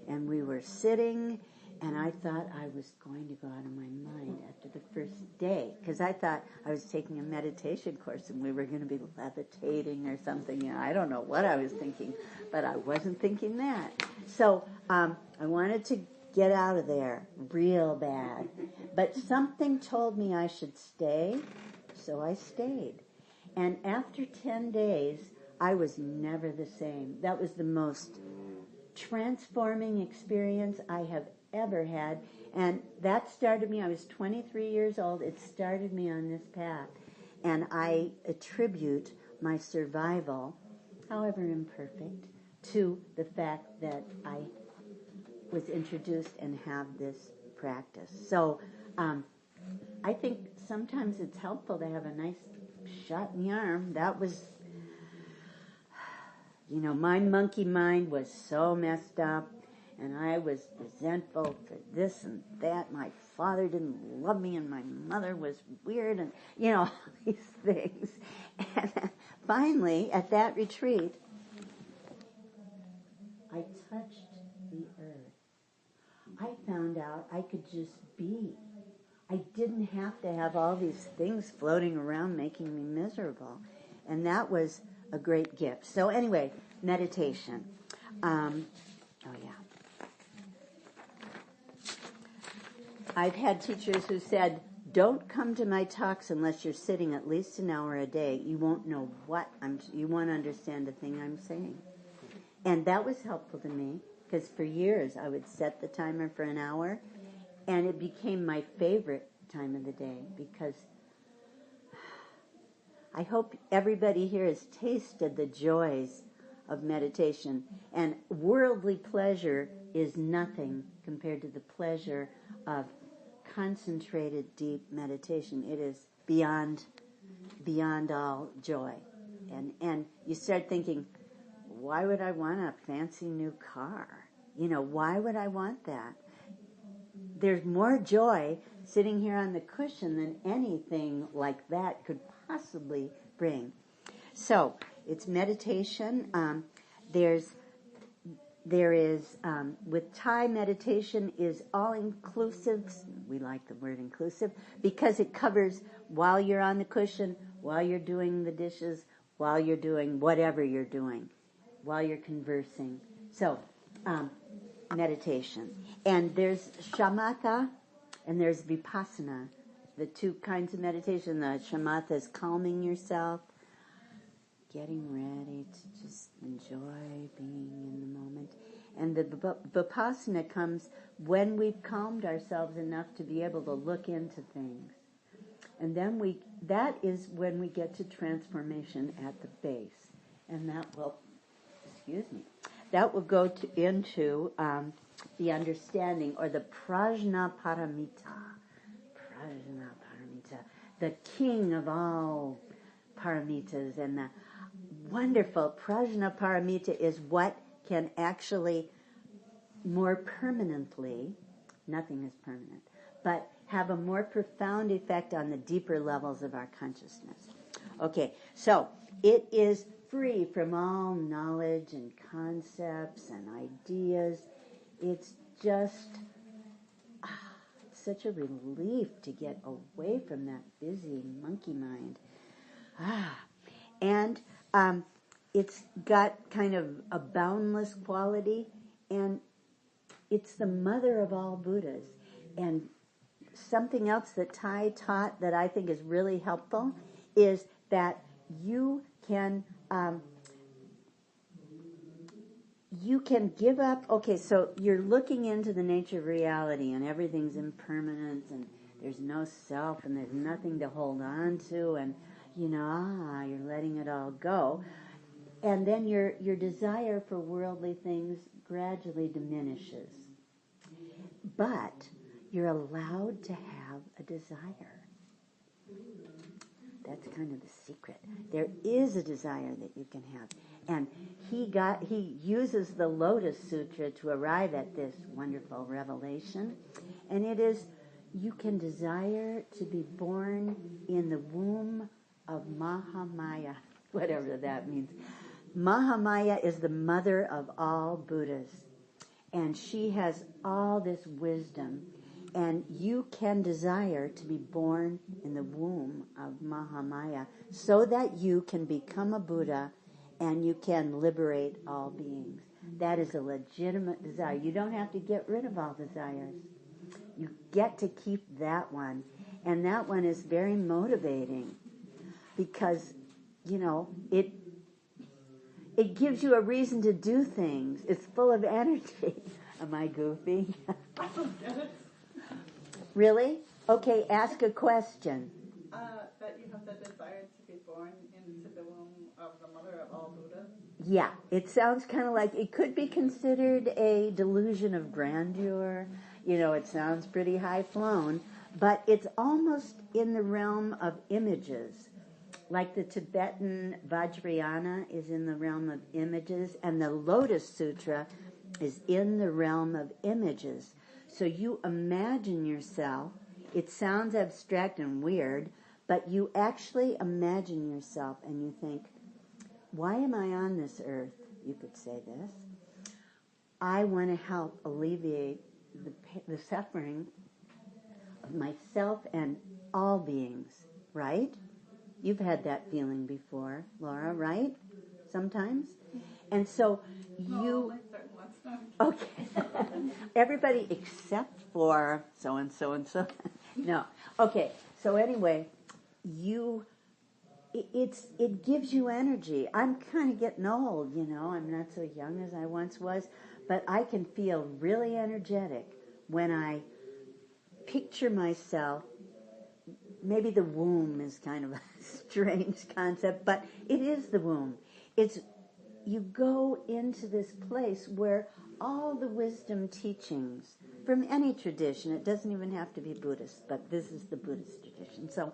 and we were sitting, and I thought I was going to go out of my mind after the first day, because I thought I was taking a meditation course and we were going to be levitating or something. I don't know what I was thinking, but I wasn't thinking that. So I wanted to get out of there real bad. But something told me I should stay, so I stayed. And after 10 days, I was never the same. That was the most transforming experience I have ever had. And that started me, I was 23 years old, it started me on this path. And I attribute my survival, however imperfect, to the fact that I was introduced and have this practice. So I think sometimes it's helpful to have a nice shot in the arm. That was, my monkey mind was so messed up, and I was resentful for this and that. My father didn't love me, and my mother was weird, and, all these things. And finally, at that retreat, I touched the earth. I found out I could just be. I didn't have to have all these things floating around making me miserable. And that was a great gift. So anyway, meditation. I've had teachers who said, don't come to my talks unless you're sitting at least an hour a day. You won't know you won't understand a thing I'm saying. And that was helpful to me, because for years I would set the timer for an hour, and it became my favorite time of the day, because I hope everybody here has tasted the joys of meditation. And worldly pleasure is nothing compared to the pleasure of concentrated, deep meditation. It is beyond beyond all joy. And you start thinking, why would I want a fancy new car? Why would I want that? There's more joy sitting here on the cushion than anything like that could possibly bring. So it's meditation. There is with Thai, meditation is all inclusive. We like the word inclusive because it covers while you're on the cushion, while you're doing the dishes, while you're doing whatever you're doing, while you're conversing. So meditation. And there's shamatha and there's vipassana, the two kinds of meditation. The shamatha is calming yourself, getting ready to just enjoy being in the moment. And the vipassana comes when we've calmed ourselves enough to be able to look into things. And then that is when we get to transformation at the base. And that will go into the understanding, or the Prajna Paramita. Prajna Paramita, the king of all paramitas. And the wonderful Prajna Paramita is what can actually more permanently, nothing is permanent, but have a more profound effect on the deeper levels of our consciousness. Okay, so it is free from all knowledge and concepts and ideas. It's just such a relief to get away from that busy monkey mind. And it's got kind of a boundless quality, and it's the mother of all Buddhas. And something else that Thai taught that I think is really helpful is that you can give up. Okay, so you're looking into the nature of reality, and everything's impermanent, and there's no self, and there's nothing to hold on to, and you're letting it all go. And then your desire for worldly things gradually diminishes. But you're allowed to have a desire. That's kind of the secret. There is a desire that you can have. And he uses the Lotus Sutra to arrive at this wonderful revelation. And it is, you can desire to be born in the womb of Mahamaya, whatever that means. Mahamaya is the mother of all Buddhas. And she has all this wisdom. And you can desire to be born in the womb of Mahamaya so that you can become a Buddha and you can liberate all beings. That is a legitimate desire. You don't have to get rid of all desires. You get to keep that one. And that one is very motivating because, it gives you a reason to do things. It's full of energy. Am I goofy? Really? Okay, ask a question. That you have the desire to be born into the womb of the mother of all Buddhas? Yeah, it sounds kind of like it could be considered a delusion of grandeur. It sounds pretty high flown, but it's almost in the realm of images. Like the Tibetan Vajrayana is in the realm of images, and the Lotus Sutra is in the realm of images. So you imagine yourself, it sounds abstract and weird, but you actually imagine yourself and you think, why am I on this earth? You could say this. I want to help alleviate the suffering of myself and all beings, right? You've had that feeling before, Laura, right? Sometimes? And so you... Okay. Everybody except for so-and-so and so. No. Okay. So anyway, it gives you energy. I'm kind of getting old, I'm not so young as I once was, but I can feel really energetic when I picture myself. Maybe the womb is kind of a strange concept, but it is the womb. You go into this place where all the wisdom teachings from any tradition, it doesn't even have to be Buddhist, but this is the Buddhist tradition. So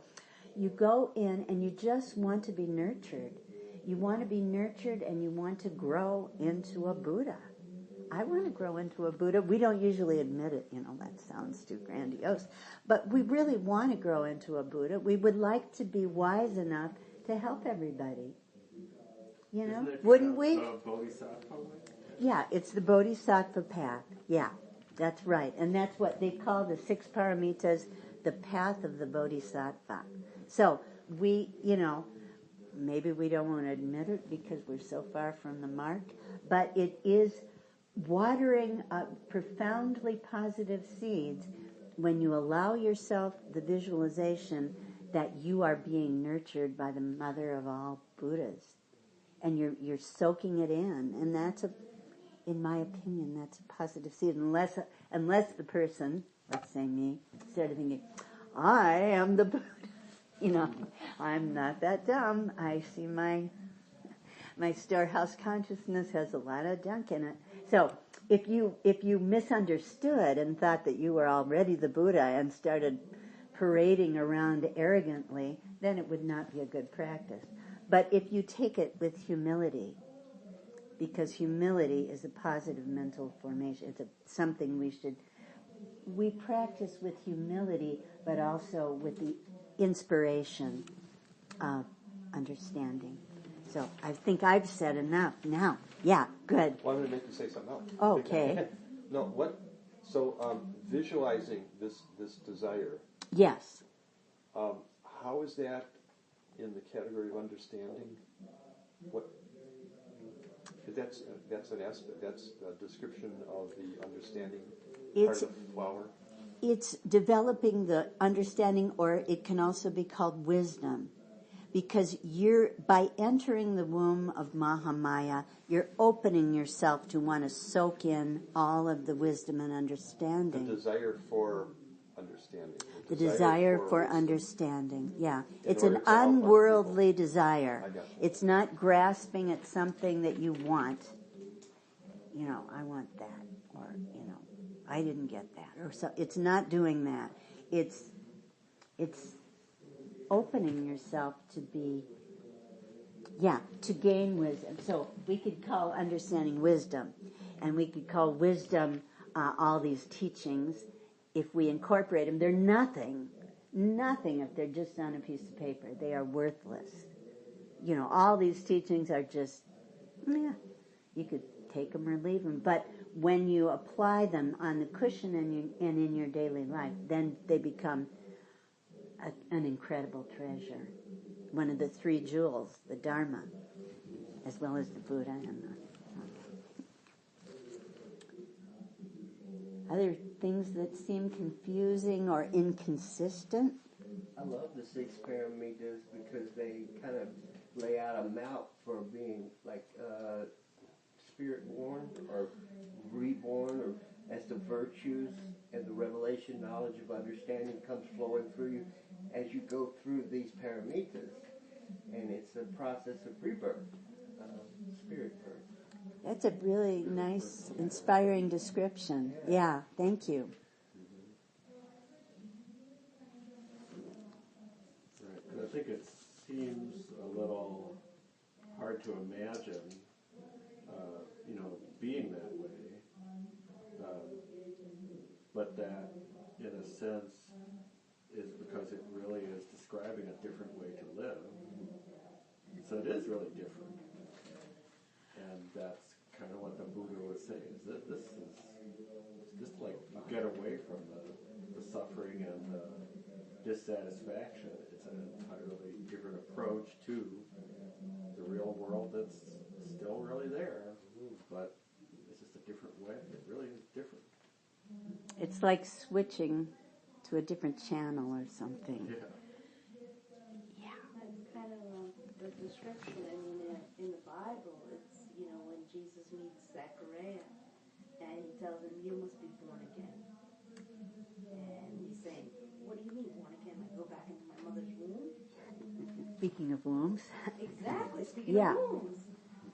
You go in and you just want to be nurtured. You want to be nurtured and you want to grow into a Buddha. I want to grow into a Buddha. We don't usually admit it, that sounds too grandiose. But we really want to grow into a Buddha. We would like to be wise enough to help everybody. Isn't it Wouldn't we? Bodhisattva way? Yeah, it's the Bodhisattva path. Yeah, that's right. And that's what they call the Six Paramitas, the path of the Bodhisattva. So we, maybe we don't want to admit it because we're so far from the mark, but it is watering profoundly positive seeds when you allow yourself the visualization that you are being nurtured by the mother of all Buddhas. And you're soaking it in. And that's in my opinion, that's a positive seed. Unless the person, let's say me, started thinking, I am the Buddha. I'm not that dumb. I see my storehouse consciousness has a lot of junk in it. So if you misunderstood and thought that you were already the Buddha and started parading around arrogantly, then it would not be a good practice. But if you take it with humility, because humility is a positive mental formation, it's something we practice with humility, but also with the inspiration of understanding. So I think I've said enough now. Yeah, good. Well, I'm going to make you say something else. Okay. No, what? So visualizing this desire. Yes. How is that in the category of understanding? What? That's an aspect. That's a description of the understanding part of flower. It's developing the understanding, or it can also be called wisdom. Because by entering the womb of Mahamaya, you're opening yourself to want to soak in all of the wisdom and understanding. The desire for understanding. The desire for understanding, yeah. It's an order to help other unworldly people. desire. I got it. It's not grasping at something that you want. I want that, or, I didn't get that. Or so. It's not doing that. It's opening yourself to gain wisdom. So we could call understanding wisdom, and we could call wisdom all these teachings. If we incorporate them, they're nothing if they're just on a piece of paper. They are worthless. All these teachings are just, you could take them or leave them. But when you apply them on the cushion and in your daily life, then they become an incredible treasure. One of the three jewels, the Dharma, as well as the Buddha and the Sangha. Other things that seem confusing or inconsistent? I love the Six Paramitas because they kind of lay out a map for being like spirit-born or reborn, or as the virtues and the revelation knowledge of understanding comes flowing through you as you go through these paramitas. And it's a process of rebirth, spirit birth. That's a really nice, inspiring description. Yeah, thank you. Right, and I think it seems a little hard to imagine, being that way, but that, in a sense, is because it really is describing a different way to live. So it is really different, and that's kind of what the Buddha was saying. Is that this is just like you get away from the suffering and the dissatisfaction. It's an entirely different approach to the real world that's still really there, but it's just a different way. It really is different. It's like switching to a different channel or something. Yeah. It's kind of the description. I mean, in the Bible, it's, when Jesus meets Zechariah, and he tells him, you must be born again. And he's saying, what do you mean born again? I go back into my mother's womb? Speaking of wombs. Exactly, speaking of wombs.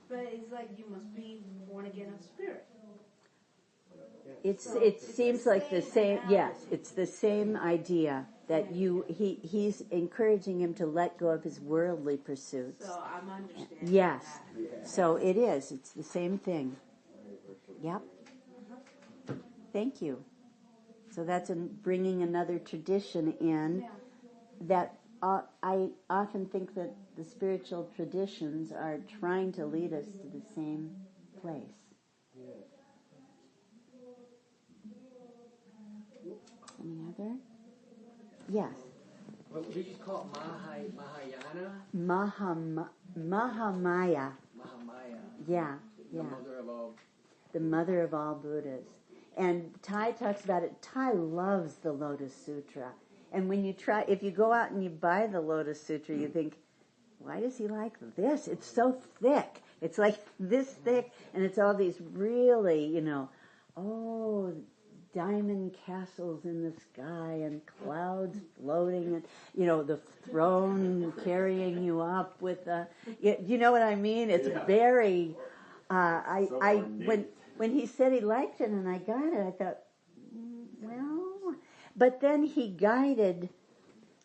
But it's like, you must be born again of spirit. It seems like the same, yes, it's the same idea. that he's encouraging him to let go of his worldly pursuits. So I'm understanding Yes. that. So it is. It's the same thing. Yep. Thank you. So that's bringing another tradition in that I often think that the spiritual traditions are trying to lead us to the same place. Any other? Yes. What did you call it? Mahayana? Mahamaya. Mahamaya. Yeah. The mother of all. The mother of all Buddhas. And Thai talks about it. Thai loves the Lotus Sutra. And when you if you go out and you buy the Lotus Sutra, you think, why does he like this? It's so thick. It's like this thick, and it's all these really, diamond castles in the sky and clouds floating, and, the throne carrying you up with you know what I mean? It's very, when he said he liked it and I got it, I thought, well, but then he guided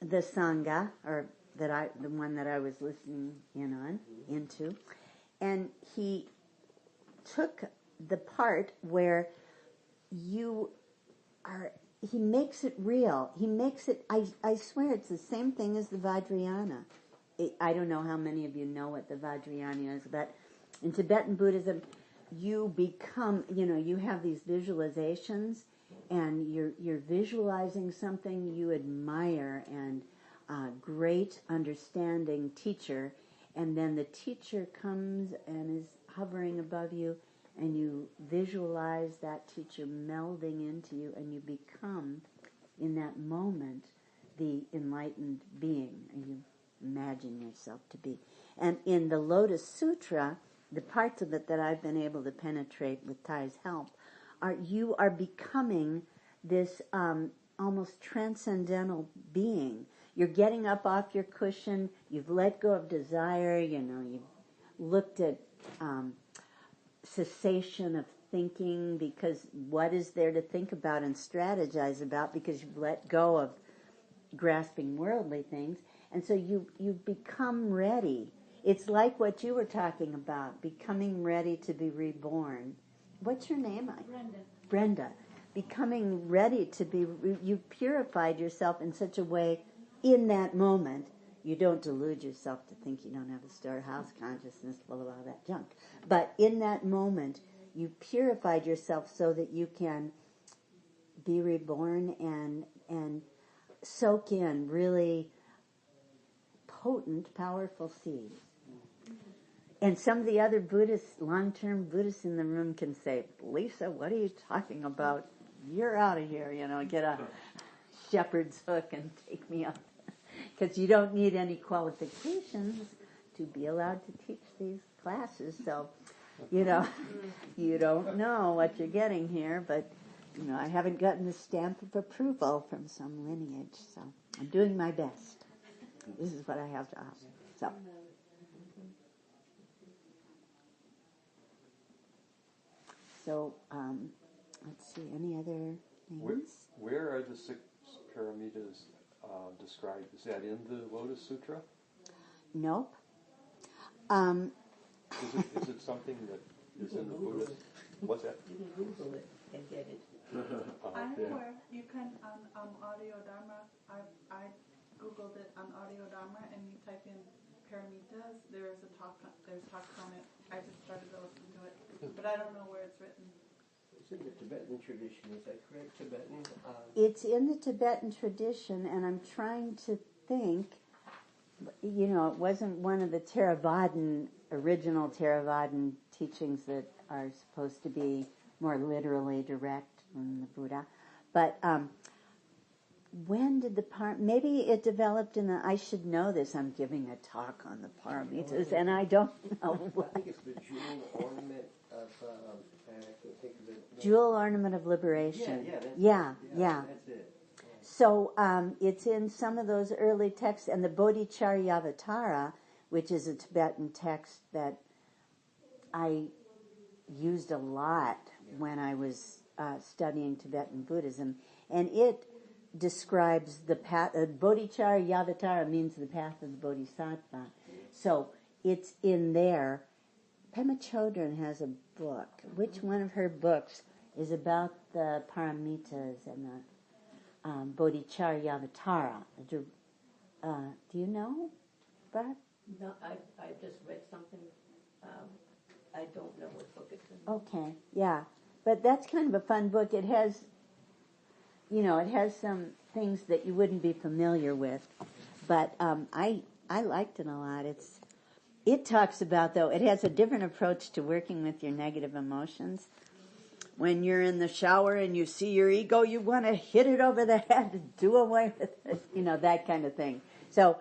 the Sangha, or the one that I was listening into, and he took the part where he makes it real. He makes it, I swear it's the same thing as the Vajrayana. I don't know how many of you know what the Vajrayana is, but in Tibetan Buddhism, you become, you have these visualizations, and you're visualizing something you admire, and great understanding teacher, and then the teacher comes and is hovering above you, and you visualize that teacher melding into you, and you become, in that moment, the enlightened being, and you imagine yourself to be. And in the Lotus Sutra, the parts of it that I've been able to penetrate with Thai's help, you are becoming this almost transcendental being. You're getting up off your cushion, you've let go of desire, you've looked at cessation of thinking, because what is there to think about and strategize about, because you've let go of grasping worldly things, and so you become ready. It's like what you were talking about, becoming ready to be reborn. What's your name? Brenda. Becoming ready to be, you purified yourself in such a way in that moment. You don't delude yourself to think you don't have a storehouse consciousness full of all that junk. But in that moment, you purified yourself so that you can be reborn and soak in really potent, powerful seeds. And some of the other Buddhists, long-term Buddhists in the room can say, Lisa, what are you talking about? You're out of here, get a shepherd's hook and take me up. Because you don't need any qualifications to be allowed to teach these classes. So, you don't know what you're getting here, but, I haven't gotten the stamp of approval from some lineage, so I'm doing my best. This is what I have to offer. So. So, let's see, any other things? Where are the Six Paramitas described? Is that in the Lotus Sutra? Nope. Is it something that is in the Buddhist? What's that? You can Google it and get it. I'm aware. You can on Audio Dharma. I googled it on Audio Dharma, and you type in Paramitas. There's talks on it. I just started to listen to it, but I don't know where it's written. It's in the Tibetan tradition. Is that correct? Tibetan. It's in the Tibetan tradition, and I'm trying to think. It wasn't one of the original Theravadan teachings that are supposed to be more literally direct from the Buddha. But when did maybe it developed I should know this, I'm giving a talk on the Paramitas, and I don't know. I think it's the jewel ornament of, I can't think of it. Jewel ornament of liberation. Yeah. That's it. So it's in some of those early texts, and the Bodhicharyavatara, which is a Tibetan text that I used a lot when I was studying Tibetan Buddhism, and it describes the path. Bodhicharya Yavatara means the path of the Bodhisattva. So it's in there. Pema Chodron has a book. Which one of her books is about the Paramitas and the Bodhicharya Yavatara? Do you know, Barb? No, I just read something. I don't know what book it's in. Okay, yeah. But that's kind of a fun book. It has, it has some things that you wouldn't be familiar with. But I liked it a lot. It talks about, though, it has a different approach to working with your negative emotions. When you're in the shower and you see your ego, you want to hit it over the head and do away with it, that kind of thing. So,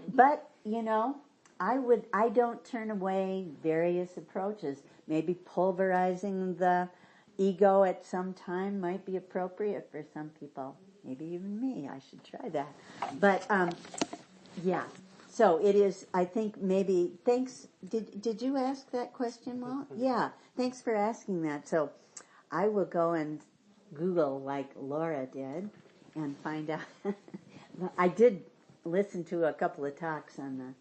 but, I don't turn away various approaches. Maybe pulverizing the ego at some time might be appropriate for some people. Maybe even me. I should try that. But, yeah. So it is, I think maybe, thanks, did you ask that question, Walt? Yeah, thanks for asking that. So I will go and Google like Laura did and find out. I did listen to a couple of talks on the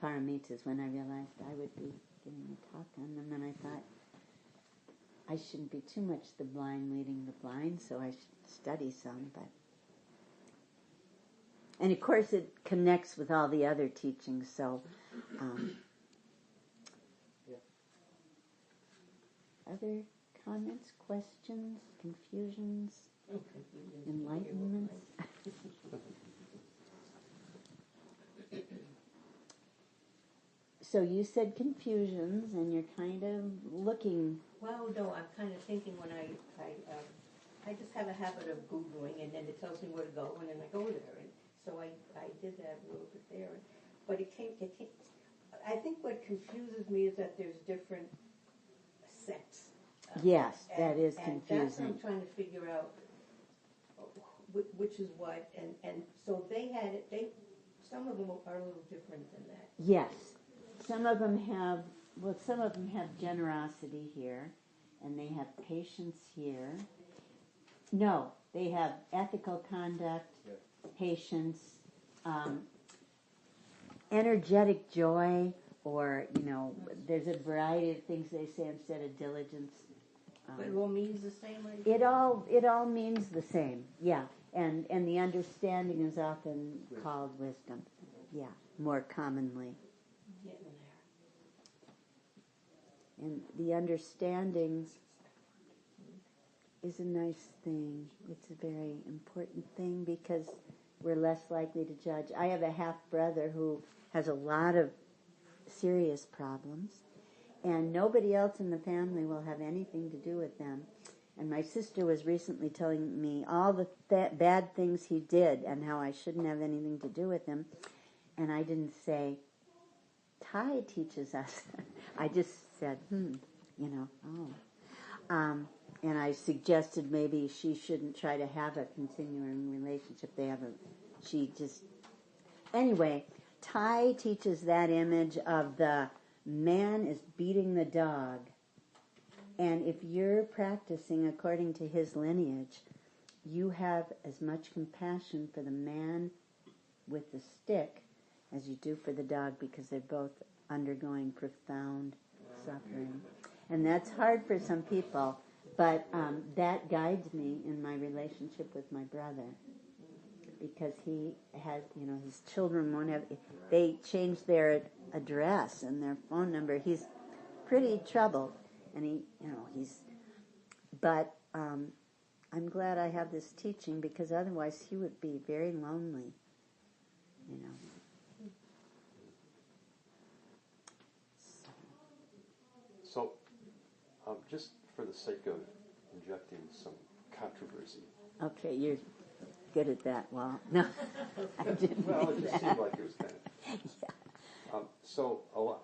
Paramitas when I realized I would be giving a talk on them, and I thought I shouldn't be too much the blind leading the blind, so I should study some, but... And of course it connects with all the other teachings, so... Other comments, questions, confusions, enlightenments? So you said confusions, and you're kind of looking... Well, no, I'm kind of thinking when I just have a habit of Googling, and then it tells me where to go, and then I go there. And so I did that a little bit there. But it came, I think what confuses me is that there's different sects. Yes, that is confusing. And that's what I'm trying to figure out, which is what. And so they had it, some of them are a little different than that. Yes. Some of them have generosity here, and they have patience here. No, they have ethical conduct, patience, energetic joy, or, there's a variety of things they say instead of diligence. But it all means the same? It all means the same, yeah. And the understanding is often called wisdom, yeah, more commonly. Getting there. And the understanding is a nice thing. It's a very important thing because we're less likely to judge. I have a half-brother who has a lot of serious problems, and nobody else in the family will have anything to do with them. And my sister was recently telling me all the bad things he did and how I shouldn't have anything to do with him. And I didn't say, Thai teaches us. I just said, and I suggested maybe she shouldn't try to have a continuing relationship. Anyway, Thai teaches that image of the man is beating the dog. And if you're practicing according to his lineage, you have as much compassion for the man with the stick as you do for the dog, because they're both undergoing profound suffering. And that's hard for some people, but that guides me in my relationship with my brother, because he had, his children won't have, they changed their address and their phone number. He's pretty troubled, and but I'm glad I have this teaching, because otherwise he would be very lonely, So, just for the sake of injecting some controversy. Okay, you're good at that. Well, no, I didn't. Well, it just seemed like it was kind of. Yeah. So all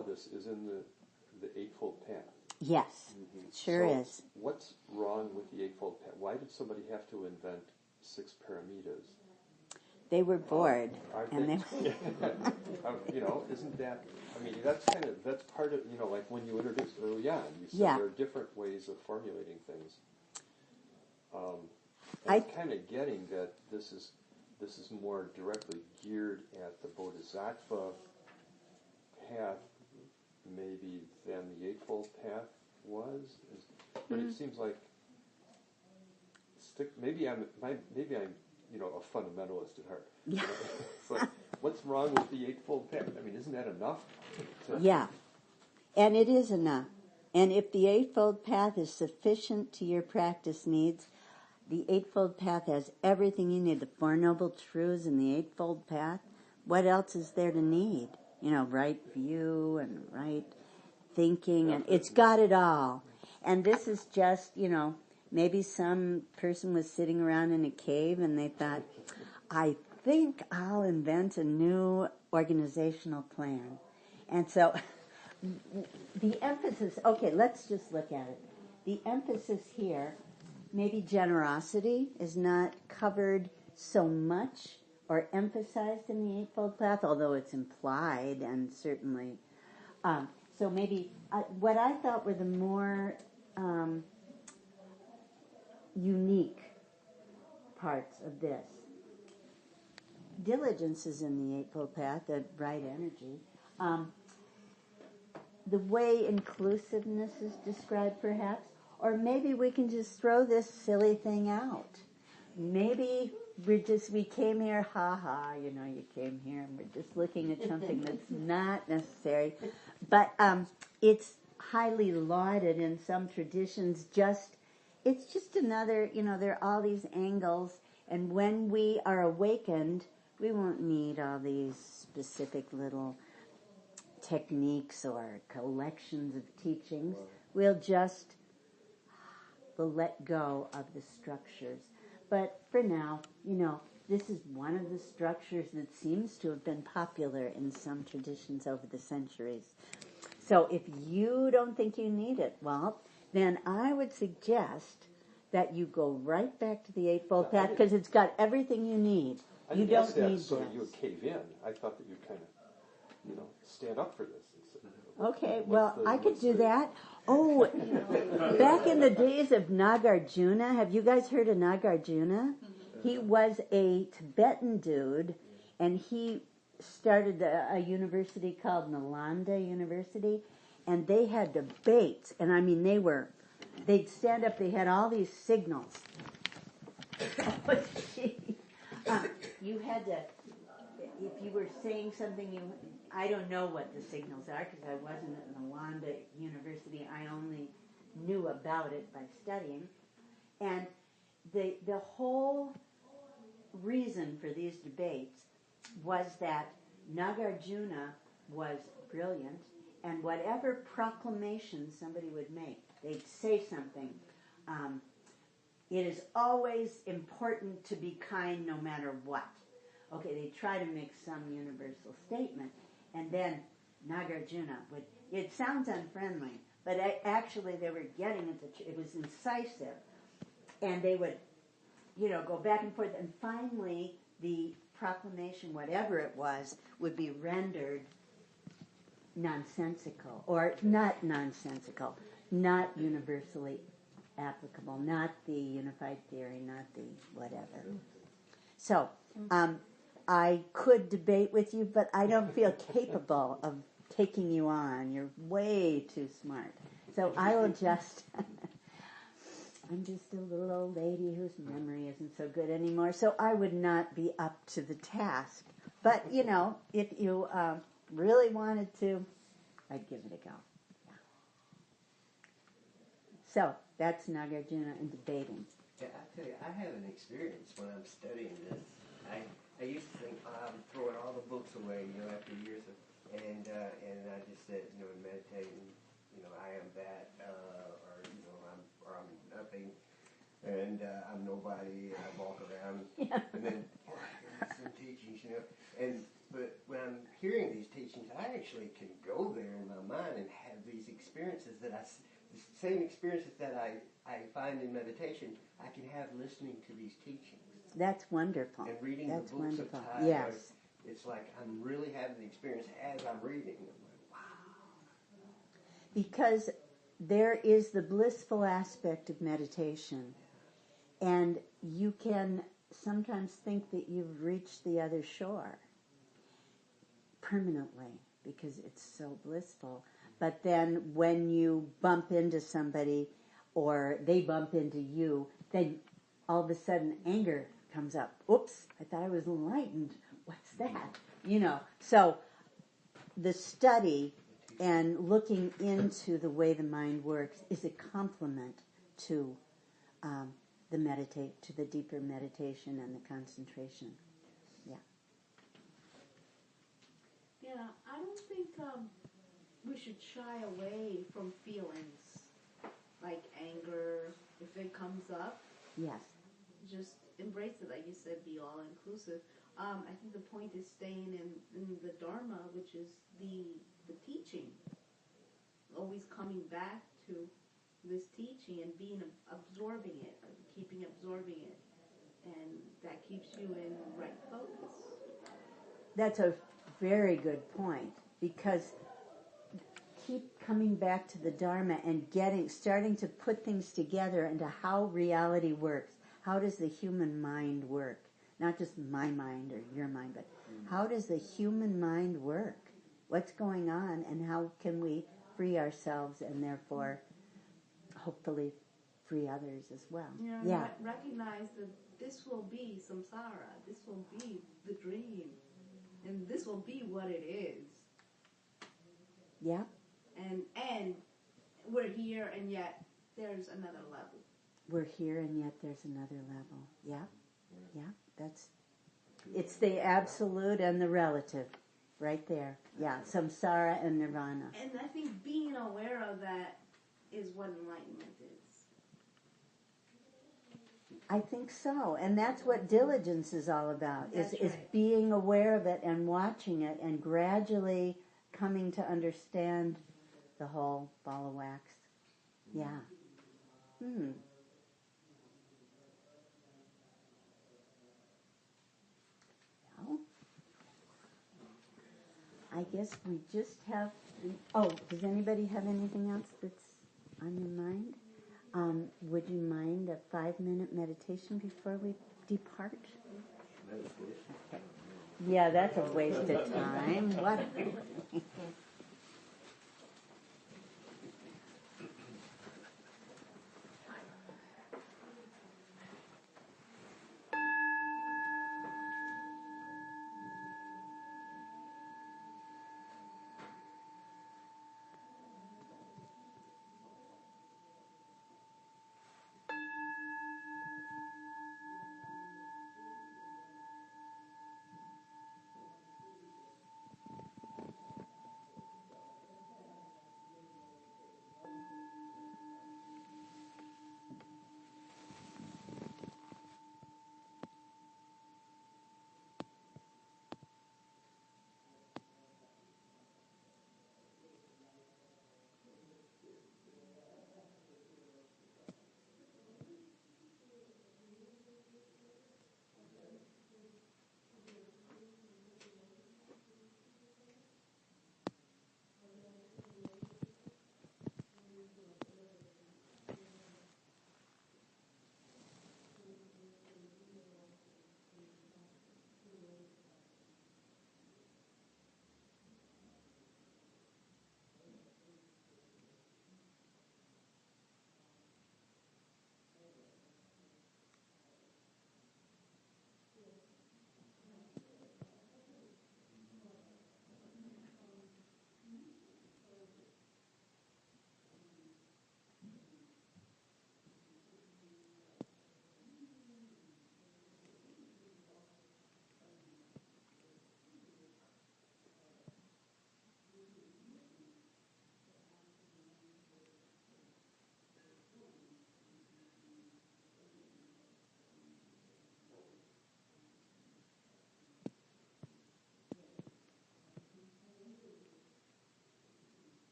of this is in the Eightfold Path. Yes, sure is. What's wrong with the Eightfold Path? Why did somebody have to invent 6 Paramitas? They were bored, and they. Isn't that? I mean, that's part of like when you introduced early on, you said there are different ways of formulating things. I'm kind of getting that this is more directly geared at the Bodhisattva path, maybe than the Eightfold Path was. But it seems like maybe I'm a fundamentalist at heart. Yeah. It's like, what's wrong with the Eightfold Path? I mean, isn't that enough? Yeah, and it is enough. And if the Eightfold Path is sufficient to your practice needs, the Eightfold Path has everything you need. The Four Noble Truths and the Eightfold Path. What else is there to need? Right view and right thinking, and it's got it all. And this is just, maybe some person was sitting around in a cave and they thought, I think I'll invent a new organizational plan. And so the emphasis, okay, let's just look at it. The emphasis here, maybe generosity is not covered so much or emphasized in the Eightfold Path, although it's implied and certainly. So maybe what I thought were the more unique parts of this. Diligence is in the Eightfold Path, the right energy. The way inclusiveness is described, perhaps, or maybe we can just throw this silly thing out. Maybe we came here, you came here and we're just looking at something that's not necessary. But it's highly lauded in some traditions. It's just another, there are all these angles, and when we are awakened, we won't need all these specific little techniques or collections of teachings. We'll let go of the structures. But for now, this is one of the structures that seems to have been popular in some traditions over the centuries. So if you don't think you need it, well, then I would suggest that you go right back to the Eightfold Path because it's got everything you need. You don't need so this. that you would cave in. I thought that you'd kind of, stand up for this. Okay, well, I could do that. Oh, back in the days of Nagarjuna, have you guys heard of Nagarjuna? He was a Tibetan dude, and he started a university called Nalanda University, and they had debates, and I mean, they'd stand up, they had all these signals. You had to, if you were saying something, I don't know what the signals are because I wasn't at Nalanda University. I only knew about it by studying. And the whole reason for these debates was that Nagarjuna was brilliant, and whatever proclamation somebody would make, they'd say something. It is always important to be kind no matter what. Okay, they try to make some universal statement, and then Nagarjuna would, it sounds unfriendly, but actually they were getting it was incisive, and they would, go back and forth, and finally the proclamation, whatever it was, would be rendered nonsensical, or not nonsensical, not universally applicable, not the unified theory, not the whatever. So, I could debate with you, but I don't feel capable of taking you on. You're way too smart. So I will just, I'm just a little old lady whose memory isn't so good anymore, so I would not be up to the task. But, if you really wanted to, I'd give it a go. Yeah. So, that's Nagarjuna and debating. Yeah, I tell you, I have an experience when I'm studying this. I used to think, I'm throwing all the books away, after years of, and I just said, meditating, I am that, I'm nothing, and I'm nobody, and I walk around, and then some teachings, but when I'm hearing these teachings, I actually can go there in my mind and have these experiences the same experiences that I find in meditation, I can have listening to these teachings. That's wonderful. And reading That's the books wonderful. of Thai, yes. It's like I'm really having the experience as I'm reading. I'm like, wow. Because there is the blissful aspect of meditation. And you can sometimes think that you've reached the other shore permanently because it's so blissful. But then when you bump into somebody or they bump into you, then all of a sudden anger comes up. Oops, I thought I was enlightened. What's that? So the study and looking into the way the mind works is a complement to to the deeper meditation and the concentration. Yeah. Yeah, I don't think we should shy away from feelings like anger if it comes up. Yes. Just embrace it, like you said, be all inclusive. I think the point is staying in the Dharma, which is the teaching. Always coming back to this teaching and absorbing it, keeping absorbing it, and that keeps you in right focus. That's a very good point, because keep coming back to the Dharma and starting to put things together into how reality works. How does the human mind work? Not just my mind or your mind, but how does the human mind work? What's going on, and how can we free ourselves and therefore hopefully free others as well? Yeah. Recognize that this will be samsara, this will be the dream, and this will be what it is. Yeah. And we're here, and yet there's another level. We're here, and yet there's another level. Yeah. Yeah. It's the absolute and the relative, right there. Yeah. Samsara and nirvana. And I think being aware of that is what enlightenment is. I think so. And that's what diligence is all about, is right. being aware of it and watching it and gradually coming to understand the whole ball of wax. Yeah. Well, I guess we just have... does anybody have anything else that's on your mind? Would you mind a 5-minute meditation before we depart? Okay. Yeah, that's a waste of time. What?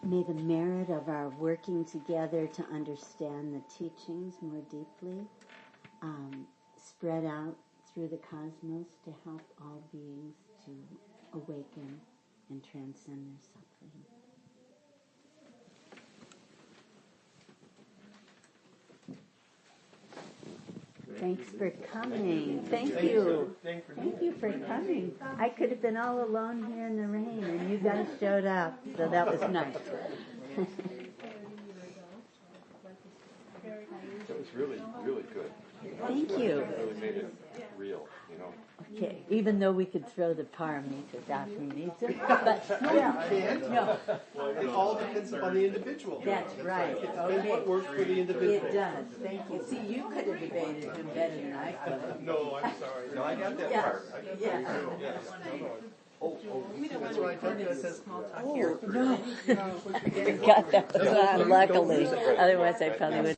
may the merit of our working together to understand the teachings more deeply spread out through the cosmos to help all beings to awaken and transcend their suffering. Thanks for coming. Thank you. Thank you for coming. I could have been all alone here in the rain, and you guys showed up, so that was nice. That was really, really good. Thank you. It really made it real, you know. Okay, even though we could throw the paramitas out who needs them, but no. It all depends upon the individual. That's right. It depends what works for the individual. It does. Thank you. See, you could have debated him better than I could have. No, I'm sorry. No, I got that Yeah. part. Yeah. That's why I told you it says small talk here. Oh, no. I got that one on, luckily. Otherwise, I probably would.